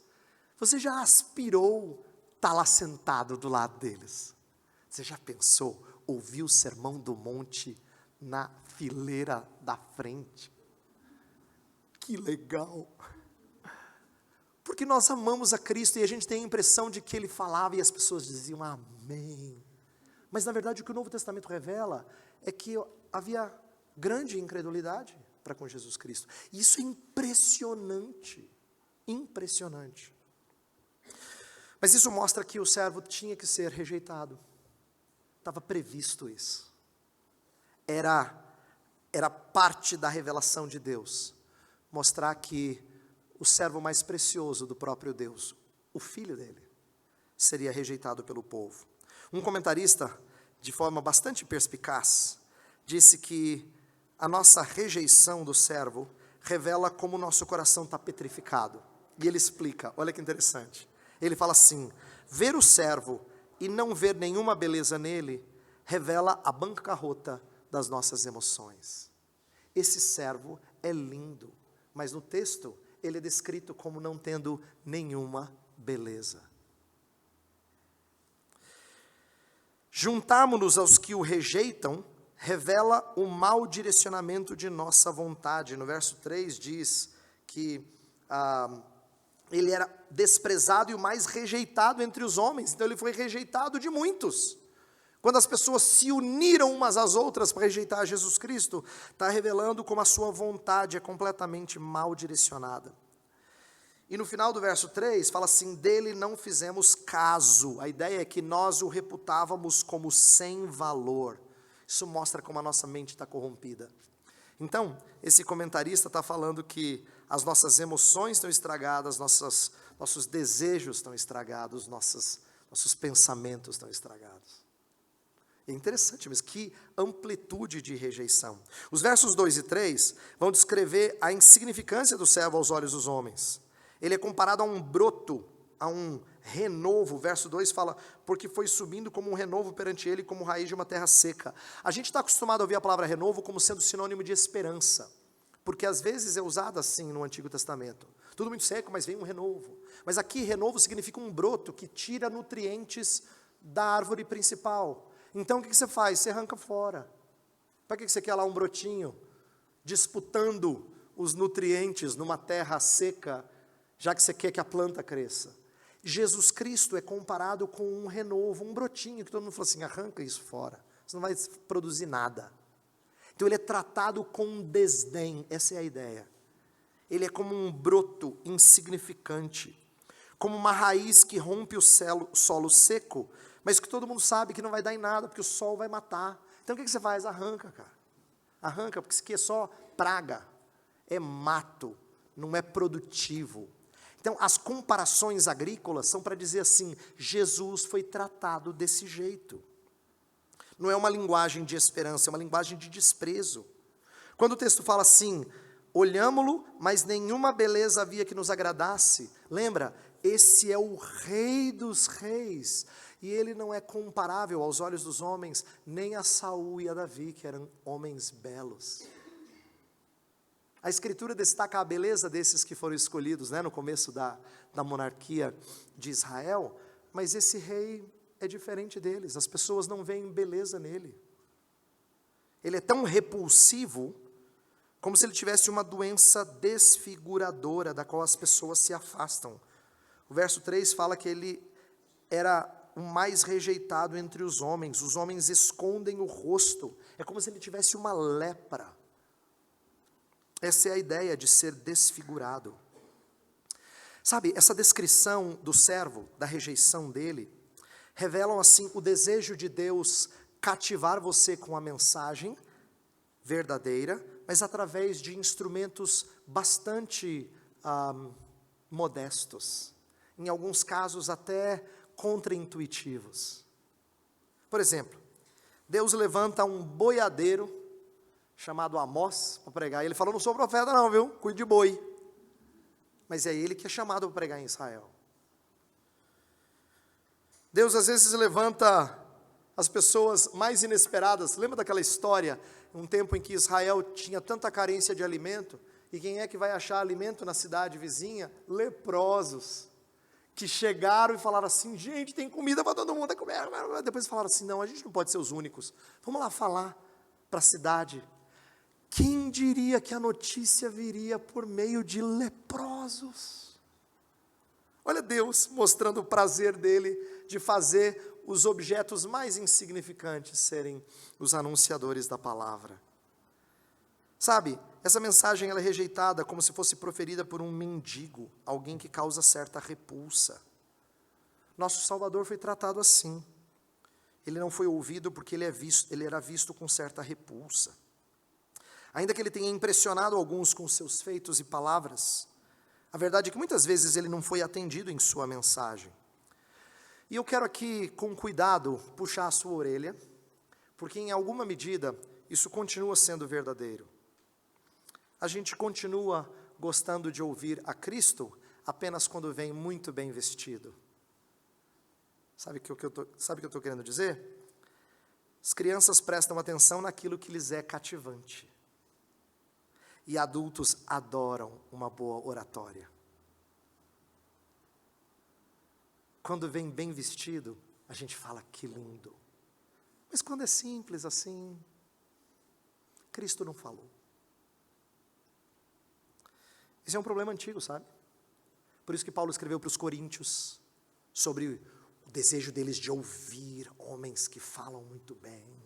você já aspirou estar lá sentado do lado deles? Você já pensou, ouvir o sermão do monte na fileira da frente? Que legal! Porque nós amamos a Cristo e a gente tem a impressão de que Ele falava e as pessoas diziam amém. Mas na verdade o que o Novo Testamento revela é que havia grande incredulidade para com Jesus Cristo. E isso é impressionante, impressionante. Mas isso mostra que o servo tinha que ser rejeitado. Estava previsto isso. Era parte da revelação de Deus. Mostrar que o servo mais precioso do próprio Deus, o filho dele, seria rejeitado pelo povo. Um comentarista, de forma bastante perspicaz, disse que a nossa rejeição do servo revela como o nosso coração está petrificado. E ele explica, olha que interessante. Ele fala assim, ver o servo e não ver nenhuma beleza nele, revela a bancarrota das nossas emoções. Esse servo é lindo, mas no texto ele é descrito como não tendo nenhuma beleza. Juntarmos-nos aos que o rejeitam, revela o mau direcionamento de nossa vontade. No verso 3 diz que ele era desprezado e o mais rejeitado entre os homens, então ele foi rejeitado de muitos. Quando as pessoas se uniram umas às outras para rejeitar Jesus Cristo, está revelando como a sua vontade é completamente mal direcionada. E no final do verso 3, fala assim, dele não fizemos caso. A ideia é que nós o reputávamos como sem valor. Isso mostra como a nossa mente está corrompida. Então, esse comentarista está falando que as nossas emoções estão estragadas, nossos desejos estão estragados, nossos pensamentos estão estragados. É interessante, mas que amplitude de rejeição. Os versos 2 e 3 vão descrever a insignificância do servo aos olhos dos homens. Ele é comparado a um broto, a um renovo. O verso 2 fala, porque foi subindo como um renovo perante ele, como raiz de uma terra seca. A gente está acostumado a ouvir a palavra renovo como sendo sinônimo de esperança, porque às vezes é usada assim no Antigo Testamento. Tudo muito seco, mas vem um renovo. Mas aqui renovo significa um broto que tira nutrientes da árvore principal. Então o que você faz? Você arranca fora. Para que você quer lá um brotinho disputando os nutrientes numa terra seca, já que você quer que a planta cresça? Jesus Cristo é comparado com um renovo, um brotinho, que todo mundo fala assim, arranca isso fora, você não vai produzir nada. Então ele é tratado com desdém, essa é a ideia. Ele é como um broto insignificante, como uma raiz que rompe o solo seco, mas que todo mundo sabe que não vai dar em nada, porque o sol vai matar. Então o que você faz? Arranca, cara. Arranca, porque isso aqui é só praga, é mato, não é produtivo. Então as comparações agrícolas são para dizer assim, Jesus foi tratado desse jeito. Não é uma linguagem de esperança, é uma linguagem de desprezo. Quando o texto fala assim, olhámo-lo, mas nenhuma beleza havia que nos agradasse. Lembra, esse é o Rei dos Reis, e ele não é comparável aos olhos dos homens, nem a Saul e a Davi, que eram homens belos. A Escritura destaca a beleza desses que foram escolhidos, no começo da monarquia de Israel, mas esse rei é diferente deles, as pessoas não veem beleza nele. Ele é tão repulsivo, como se ele tivesse uma doença desfiguradora, da qual as pessoas se afastam. O verso 3 fala que ele era o mais rejeitado entre os homens escondem o rosto, é como se ele tivesse uma lepra. Essa é a ideia de ser desfigurado. Sabe, essa descrição do servo, da rejeição dele, revelam assim o desejo de Deus cativar você com a mensagem verdadeira, mas através de instrumentos bastante modestos, em alguns casos até contraintuitivos. Por exemplo, Deus levanta um boiadeiro chamado Amós para pregar, ele falou, não sou profeta não, viu, cuide de boi, mas é ele que é chamado para pregar em Israel. Deus às vezes levanta as pessoas mais inesperadas. Lembra daquela história, um tempo em que Israel tinha tanta carência de alimento, e quem é que vai achar alimento na cidade vizinha? Leprosos, que chegaram e falaram assim: gente, tem comida para todo mundo comer. Depois falaram assim: não, a gente não pode ser os únicos, vamos lá falar para a cidade. Quem diria que a notícia viria por meio de leprosos? Olha Deus mostrando o prazer dele de fazer os objetos mais insignificantes serem os anunciadores da palavra. Sabe, essa mensagem ela é rejeitada como se fosse proferida por um mendigo, alguém que causa certa repulsa. Nosso Salvador foi tratado assim. Ele não foi ouvido porque ele era visto com certa repulsa. Ainda que ele tenha impressionado alguns com seus feitos e palavras, a verdade é que muitas vezes ele não foi atendido em sua mensagem. E eu quero aqui, com cuidado, puxar a sua orelha, porque em alguma medida isso continua sendo verdadeiro. A gente continua gostando de ouvir a Cristo apenas quando vem muito bem vestido. Sabe o que eu estou querendo dizer? As crianças prestam atenção naquilo que lhes é cativante. E adultos adoram uma boa oratória. Quando vem bem vestido, a gente fala: que lindo. Mas quando é simples assim, Cristo não falou. Esse é um problema antigo, sabe? Por isso que Paulo escreveu para os coríntios sobre o desejo deles de ouvir homens que falam muito bem.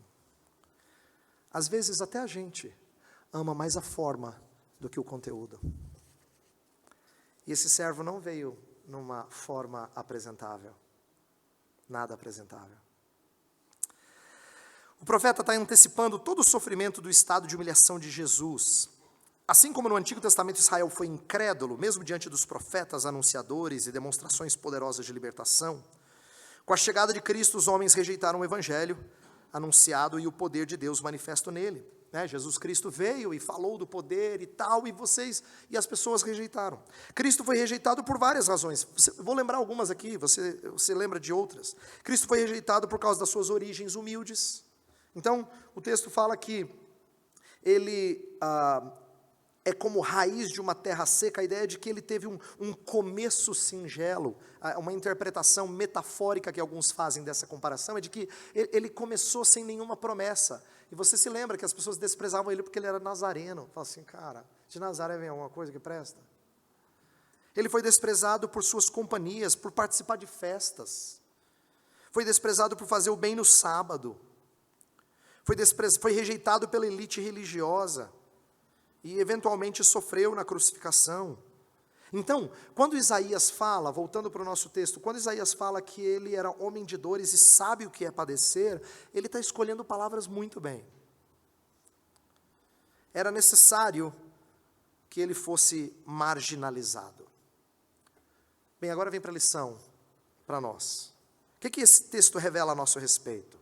Às vezes até a gente ama mais a forma do que o conteúdo. E esse servo não veio numa forma apresentável. Nada apresentável. O profeta está antecipando todo o sofrimento do estado de humilhação de Jesus. Assim como no Antigo Testamento Israel foi incrédulo, mesmo diante dos profetas anunciadores e demonstrações poderosas de libertação, com a chegada de Cristo os homens rejeitaram o evangelho anunciado e o poder de Deus manifesto nele. Jesus Cristo veio e falou do poder e tal, e as pessoas rejeitaram. Cristo foi rejeitado por várias razões. Vou lembrar algumas aqui, você lembra de outras. Cristo foi rejeitado por causa das suas origens humildes. Então, o texto fala que ele é como raiz de uma terra seca. A ideia de que ele teve um começo singelo. Uma interpretação metafórica que alguns fazem dessa comparação é de que ele começou sem nenhuma promessa. E você se lembra que as pessoas desprezavam ele porque ele era nazareno. Fala assim: cara, de Nazaré vem alguma coisa que presta? Ele foi desprezado por suas companhias, por participar de festas. Foi desprezado por fazer o bem no sábado. Foi rejeitado pela elite religiosa. E eventualmente sofreu na crucificação. Então, quando Isaías fala, voltando para o nosso texto, quando Isaías fala que ele era homem de dores e sabe o que é padecer, ele está escolhendo palavras muito bem. Era necessário que ele fosse marginalizado. Bem, agora vem para a lição, para nós. O que esse texto revela a nosso respeito?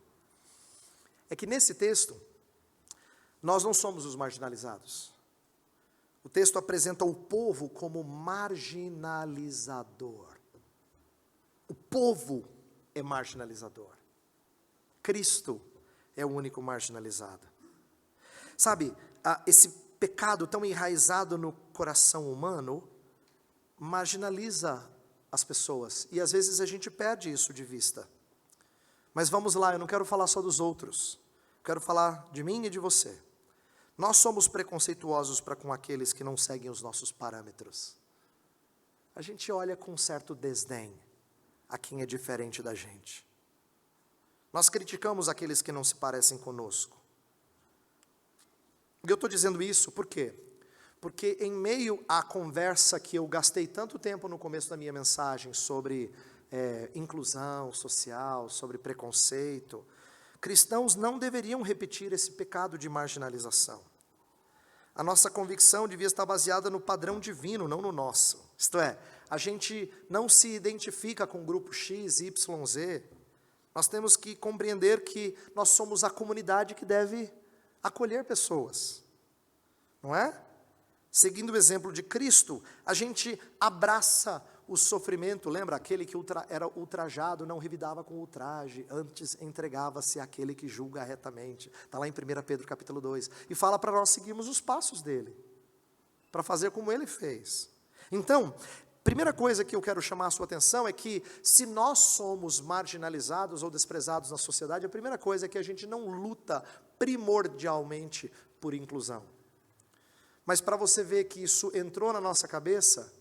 É que nesse texto, nós não somos os marginalizados. O texto apresenta o povo como marginalizador. O povo é marginalizador. Cristo é o único marginalizado. Sabe, esse pecado tão enraizado no coração humano marginaliza as pessoas. E às vezes a gente perde isso de vista. Mas vamos lá, eu não quero falar só dos outros. Quero falar de mim e de você. Nós somos preconceituosos para com aqueles que não seguem os nossos parâmetros. A gente olha com um certo desdém a quem é diferente da gente. Nós criticamos aqueles que não se parecem conosco. E eu estou dizendo isso por quê? Porque em meio à conversa que eu gastei tanto tempo no começo da minha mensagem sobre inclusão social, sobre preconceito, cristãos não deveriam repetir esse pecado de marginalização. A nossa convicção devia estar baseada no padrão divino, não no nosso. Isto é, a gente não se identifica com o grupo X, Y, Z. Nós temos que compreender que nós somos a comunidade que deve acolher pessoas. Não é? Seguindo o exemplo de Cristo, a gente abraça o sofrimento, lembra? Aquele que era ultrajado não revidava com ultraje, antes entregava-se àquele que julga retamente. Está lá em 1 Pedro capítulo 2. E fala para nós seguirmos os passos dele, para fazer como ele fez. Então, primeira coisa que eu quero chamar a sua atenção é que se nós somos marginalizados ou desprezados na sociedade, a primeira coisa é que a gente não luta primordialmente por inclusão. Mas para você ver que isso entrou na nossa cabeça,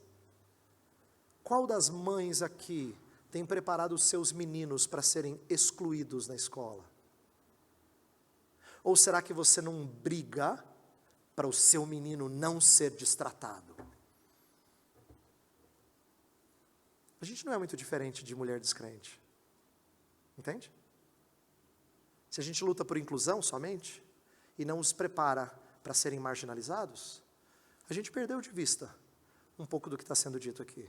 qual das mães aqui tem preparado os seus meninos para serem excluídos na escola? Ou será que você não briga para o seu menino não ser destratado? A gente não é muito diferente de mulher descrente, entende? Se a gente luta por inclusão somente, e não os prepara para serem marginalizados, a gente perdeu de vista um pouco do que está sendo dito aqui,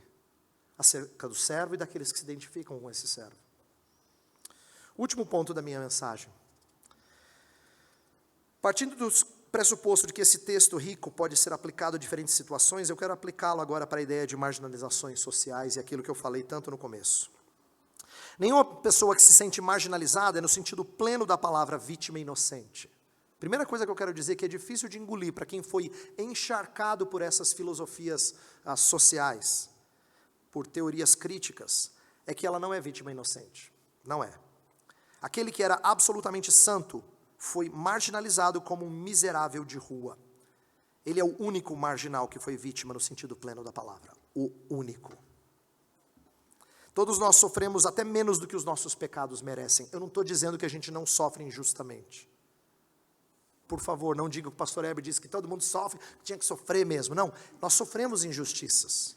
acerca do servo e daqueles que se identificam com esse servo. Último ponto da minha mensagem. Partindo do pressuposto de que esse texto rico pode ser aplicado a diferentes situações, eu quero aplicá-lo agora para a ideia de marginalizações sociais e aquilo que eu falei tanto no começo. Nenhuma pessoa que se sente marginalizada é no sentido pleno da palavra vítima inocente. Primeira coisa que eu quero dizer que é difícil de engolir para quem foi encharcado por essas filosofias sociais, por teorias críticas, é que ela não é vítima inocente. Não é. Aquele que era absolutamente santo foi marginalizado como um miserável de rua. Ele é o único marginal que foi vítima no sentido pleno da palavra. O único. Todos nós sofremos até menos do que os nossos pecados merecem. Eu não estou dizendo que a gente não sofre injustamente. Por favor, não diga que o pastor Heber disse que todo mundo sofre, que tinha que sofrer mesmo. Não, nós sofremos injustiças.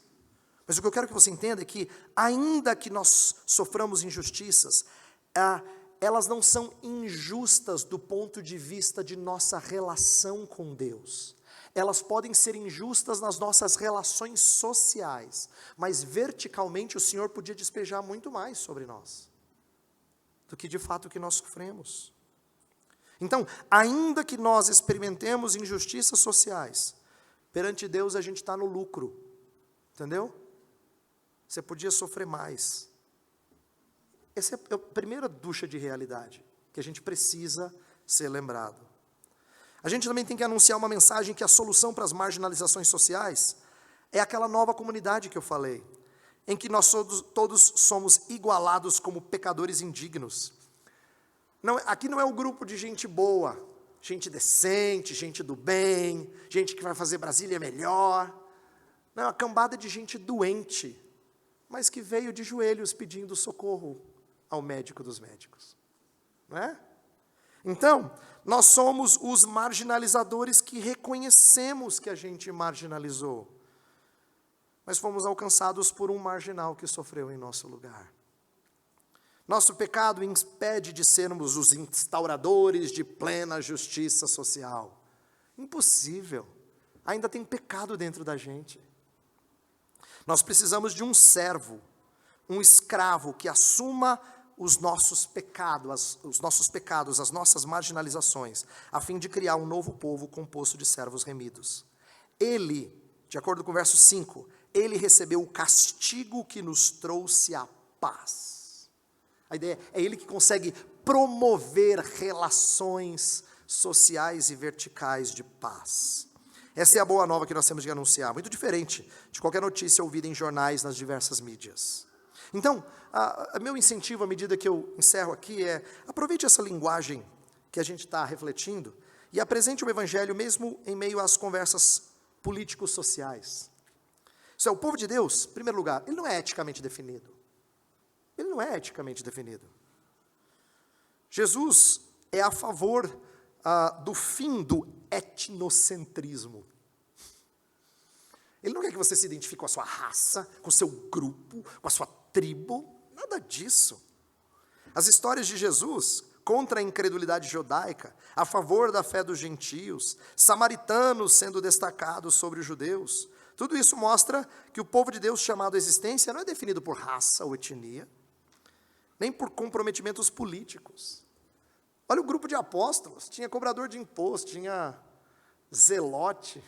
Mas o que eu quero que você entenda é que, ainda que nós soframos injustiças, elas não são injustas do ponto de vista de nossa relação com Deus. Elas podem ser injustas nas nossas relações sociais, mas verticalmente o Senhor podia despejar muito mais sobre nós, do que de fato que nós sofremos. Então, ainda que nós experimentemos injustiças sociais, perante Deus a gente está no lucro, entendeu? Você podia sofrer mais. Essa é a primeira ducha de realidade, que a gente precisa ser lembrado. A gente também tem que anunciar uma mensagem que a solução para as marginalizações sociais é aquela nova comunidade que eu falei, em que nós todos somos igualados como pecadores indignos. Não, aqui não é um grupo de gente boa, gente decente, gente do bem, gente que vai fazer Brasília melhor. Não, é uma cambada de gente doente, mas que veio de joelhos pedindo socorro ao médico dos médicos. Não é? Então, nós somos os marginalizadores que reconhecemos que a gente marginalizou, mas fomos alcançados por um marginal que sofreu em nosso lugar. Nosso pecado impede de sermos os instauradores de plena justiça social. Impossível. Ainda tem pecado dentro da gente. Nós precisamos de um servo, um escravo que assuma os nossos pecados, as nossas marginalizações, a fim de criar um novo povo composto de servos remidos. Ele, de acordo com o verso 5, ele recebeu o castigo que nos trouxe a paz. A ideia é ele que consegue promover relações sociais e verticais de paz. Essa é a boa nova que nós temos de anunciar, muito diferente de qualquer notícia ouvida em jornais nas diversas mídias. Então, meu incentivo à medida que eu encerro aqui é, aproveite essa linguagem que a gente está refletindo e apresente o Evangelho mesmo em meio às conversas políticos-sociais. Isso é, o povo de Deus, em primeiro lugar, ele não é eticamente definido. Ele não é eticamente definido. Jesus é a favor do fim do etnocentrismo. Ele não quer que você se identifique com a sua raça, com o seu grupo, com a sua tribo, nada disso. As histórias de Jesus contra a incredulidade judaica, a favor da fé dos gentios, samaritanos sendo destacados sobre os judeus, tudo isso mostra que o povo de Deus chamado à existência não é definido por raça ou etnia, nem por comprometimentos políticos. Olha o grupo de apóstolos, tinha cobrador de imposto, tinha zelote.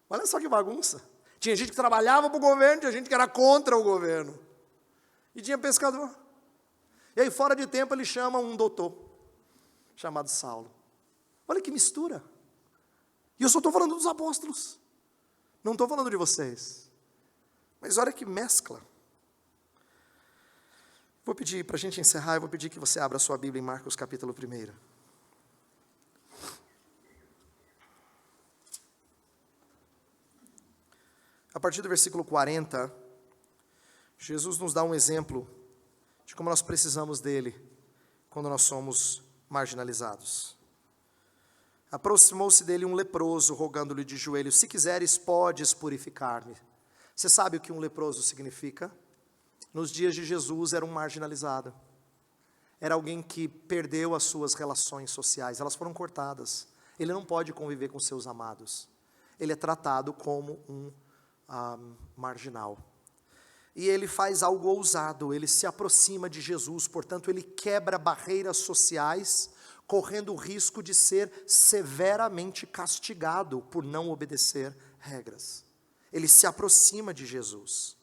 Olha só que bagunça. Tinha gente que trabalhava para o governo, tinha gente que era contra o governo. E tinha pescador. E aí, fora de tempo, ele chama um doutor, chamado Saulo. Olha que mistura. E eu só estou falando dos apóstolos. Não estou falando de vocês. Mas olha que mescla. Vou pedir, para a gente encerrar, eu vou pedir que você abra a sua Bíblia em Marcos capítulo 1. A partir do versículo 40, Jesus nos dá um exemplo de como nós precisamos dele quando nós somos marginalizados. Aproximou-se dele um leproso, rogando-lhe de joelhos: se quiseres, podes purificar-me. Você sabe o que um leproso significa? Nos dias de Jesus era um marginalizado. Era alguém que perdeu as suas relações sociais, elas foram cortadas. Ele não pode conviver com seus amados. Ele é tratado como um marginal. E ele faz algo ousado, ele se aproxima de Jesus, portanto ele quebra barreiras sociais, correndo o risco de ser severamente castigado por não obedecer regras. Ele se aproxima de Jesus,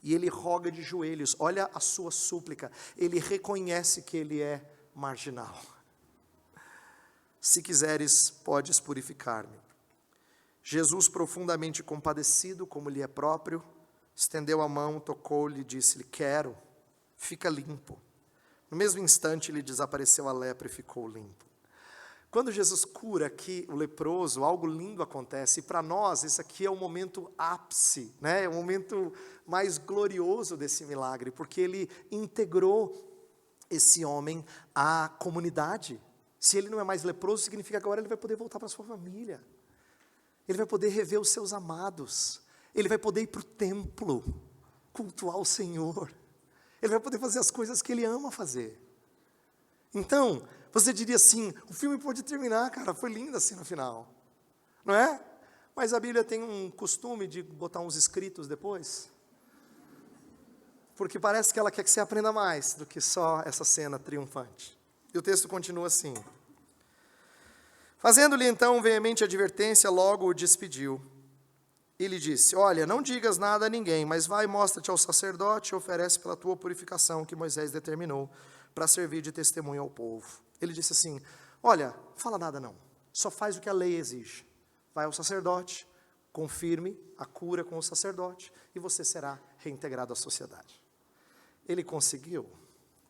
e ele roga de joelhos, olha a sua súplica, ele reconhece que ele é marginal. Se quiseres, podes purificar-me. Jesus, profundamente compadecido, como lhe é próprio, estendeu a mão, tocou-lhe e disse-lhe: quero, fica limpo. No mesmo instante lhe desapareceu a lepra e ficou limpo. Quando Jesus cura aqui o leproso, algo lindo acontece, e para nós esse aqui é o momento ápice, né? É o momento mais glorioso desse milagre, porque ele integrou esse homem à comunidade. Se ele não é mais leproso, significa que agora ele vai poder voltar para a sua família. Ele vai poder rever os seus amados. Ele vai poder ir para o templo, cultuar o Senhor. Ele vai poder fazer as coisas que ele ama fazer. Então, você diria assim, o filme pode terminar, cara, foi lindo assim no final. Não é? Mas a Bíblia tem um costume de botar uns escritos depois. Porque parece que ela quer que você aprenda mais do que só essa cena triunfante. E o texto continua assim: fazendo-lhe então veemente advertência, logo o despediu. E lhe disse: olha, não digas nada a ninguém, mas vai e mostra-te ao sacerdote e oferece pela tua purificação que Moisés determinou, para servir de testemunho ao povo. Ele disse assim: olha, fala nada não, só faz o que a lei exige. Vai ao sacerdote, confirme a cura com o sacerdote, e você será reintegrado à sociedade. Ele conseguiu.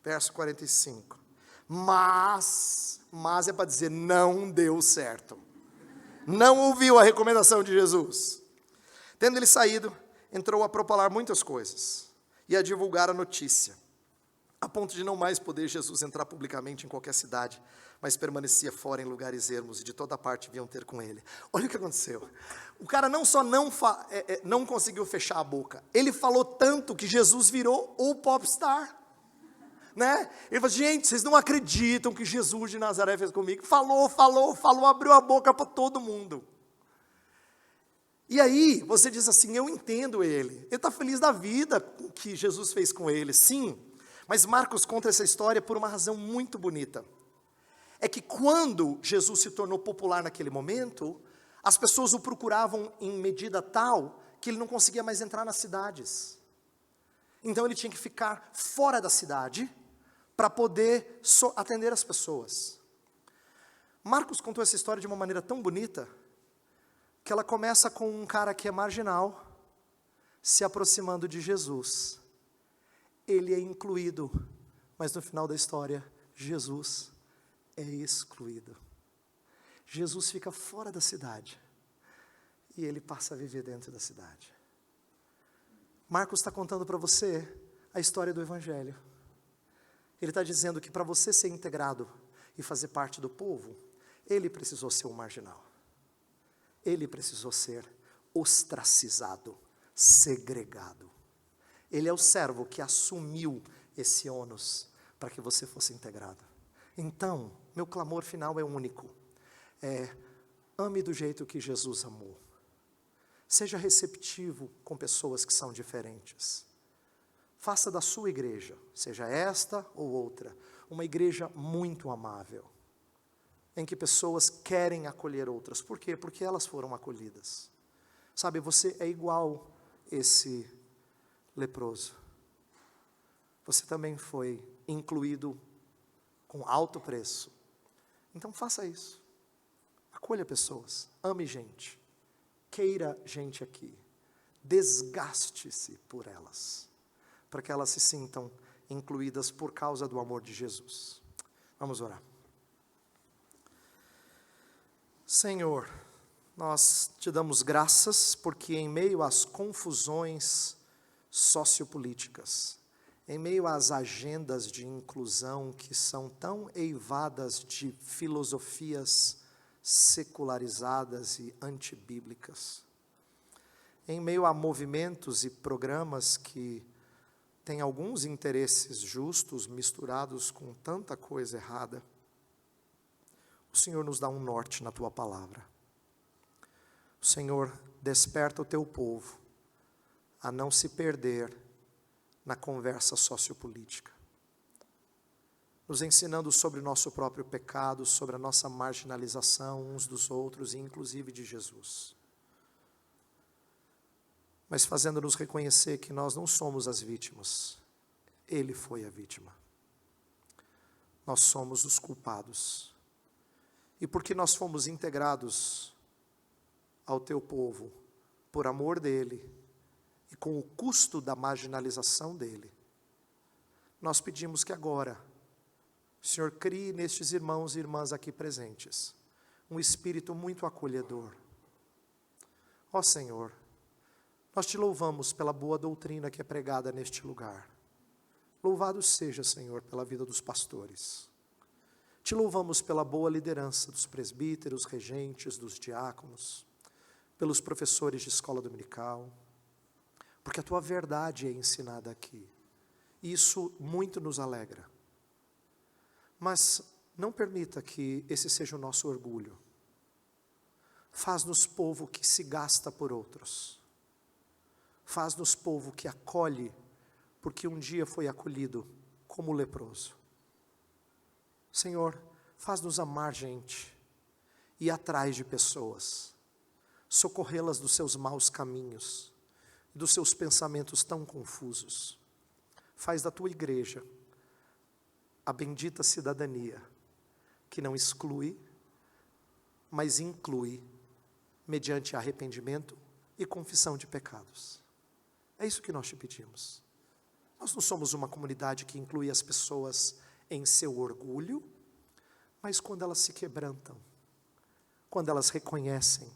Verso 45. Mas é para dizer, não deu certo. Não ouviu a recomendação de Jesus. Tendo ele saído, entrou a propalar muitas coisas e a divulgar a notícia, a ponto de não mais poder Jesus entrar publicamente em qualquer cidade, mas permanecia fora em lugares ermos, e de toda parte vinham ter com ele. Olha o que aconteceu. O cara não só não conseguiu fechar a boca, ele falou tanto que Jesus virou o popstar. Né? Ele falou: gente, vocês não acreditam que Jesus de Nazaré fez comigo. Falou, abriu a boca para todo mundo. E aí, você diz assim: eu entendo ele está feliz da vida com o que Jesus fez com ele, sim, mas Marcos conta essa história por uma razão muito bonita. É que quando Jesus se tornou popular naquele momento, as pessoas o procuravam em medida tal, que ele não conseguia mais entrar nas cidades. Então ele tinha que ficar fora da cidade, para poder atender as pessoas. Marcos contou essa história de uma maneira tão bonita, que ela começa com um cara que é marginal, se aproximando de Jesus. Ele é incluído, mas no final da história, Jesus é excluído. Jesus fica fora da cidade, e ele passa a viver dentro da cidade. Marcos está contando para você a história do Evangelho. Ele está dizendo que para você ser integrado e fazer parte do povo, ele precisou ser um marginal. Ele precisou ser ostracizado, segregado. Ele é o servo que assumiu esse ônus para que você fosse integrado. Então, meu clamor final é único. Ame do jeito que Jesus amou. Seja receptivo com pessoas que são diferentes. Faça da sua igreja, seja esta ou outra, uma igreja muito amável, em que pessoas querem acolher outras. Por quê? Porque elas foram acolhidas. Sabe, você é igual esse leproso. Você também foi incluído com alto preço. Então faça isso. Acolha pessoas, ame gente, queira gente aqui. Desgaste-se por elas, para que elas se sintam incluídas por causa do amor de Jesus. Vamos orar. Senhor, nós te damos graças porque em meio às confusões sociopolíticas, em meio às agendas de inclusão que são tão eivadas de filosofias secularizadas e antibíblicas, em meio a movimentos e programas que têm alguns interesses justos misturados com tanta coisa errada, o Senhor nos dá um norte na tua palavra. O Senhor desperta o teu povo a não se perder na conversa sociopolítica, nos ensinando sobre o nosso próprio pecado, sobre a nossa marginalização uns dos outros e inclusive de Jesus, mas fazendo-nos reconhecer que nós não somos as vítimas, Ele foi a vítima, nós somos os culpados, e porque nós fomos integrados ao teu povo, por amor dEle, e com o custo da marginalização dEle, nós pedimos que agora, o Senhor crie nestes irmãos e irmãs aqui presentes, um espírito muito acolhedor. Ó Senhor, nós te louvamos pela boa doutrina que é pregada neste lugar. Louvado seja, Senhor, pela vida dos pastores. Te louvamos pela boa liderança dos presbíteros, regentes, dos diáconos, pelos professores de escola dominical, porque a tua verdade é ensinada aqui. Isso muito nos alegra. Mas não permita que esse seja o nosso orgulho. Faz-nos povo que se gasta por outros. Faz-nos povo que acolhe, porque um dia foi acolhido como leproso. Senhor, faz-nos amar gente, ir atrás de pessoas, socorrê-las dos seus maus caminhos, dos seus pensamentos tão confusos. Faz da tua igreja a bendita cidadania, que não exclui, mas inclui, mediante arrependimento e confissão de pecados. É isso que nós te pedimos. Nós não somos uma comunidade que inclui as pessoas em seu orgulho, mas quando elas se quebrantam, quando elas reconhecem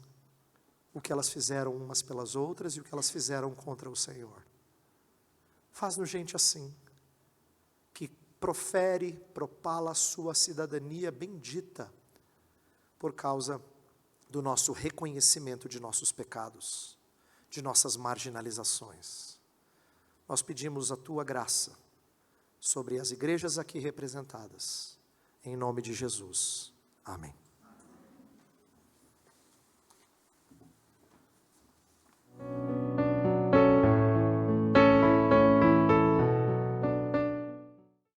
o que elas fizeram umas pelas outras e o que elas fizeram contra o Senhor. Faz-nos gente assim, que propala a sua cidadania bendita, por causa do nosso reconhecimento de nossos pecados, de nossas marginalizações. Nós pedimos a tua graça sobre as igrejas aqui representadas, em nome de Jesus. Amém.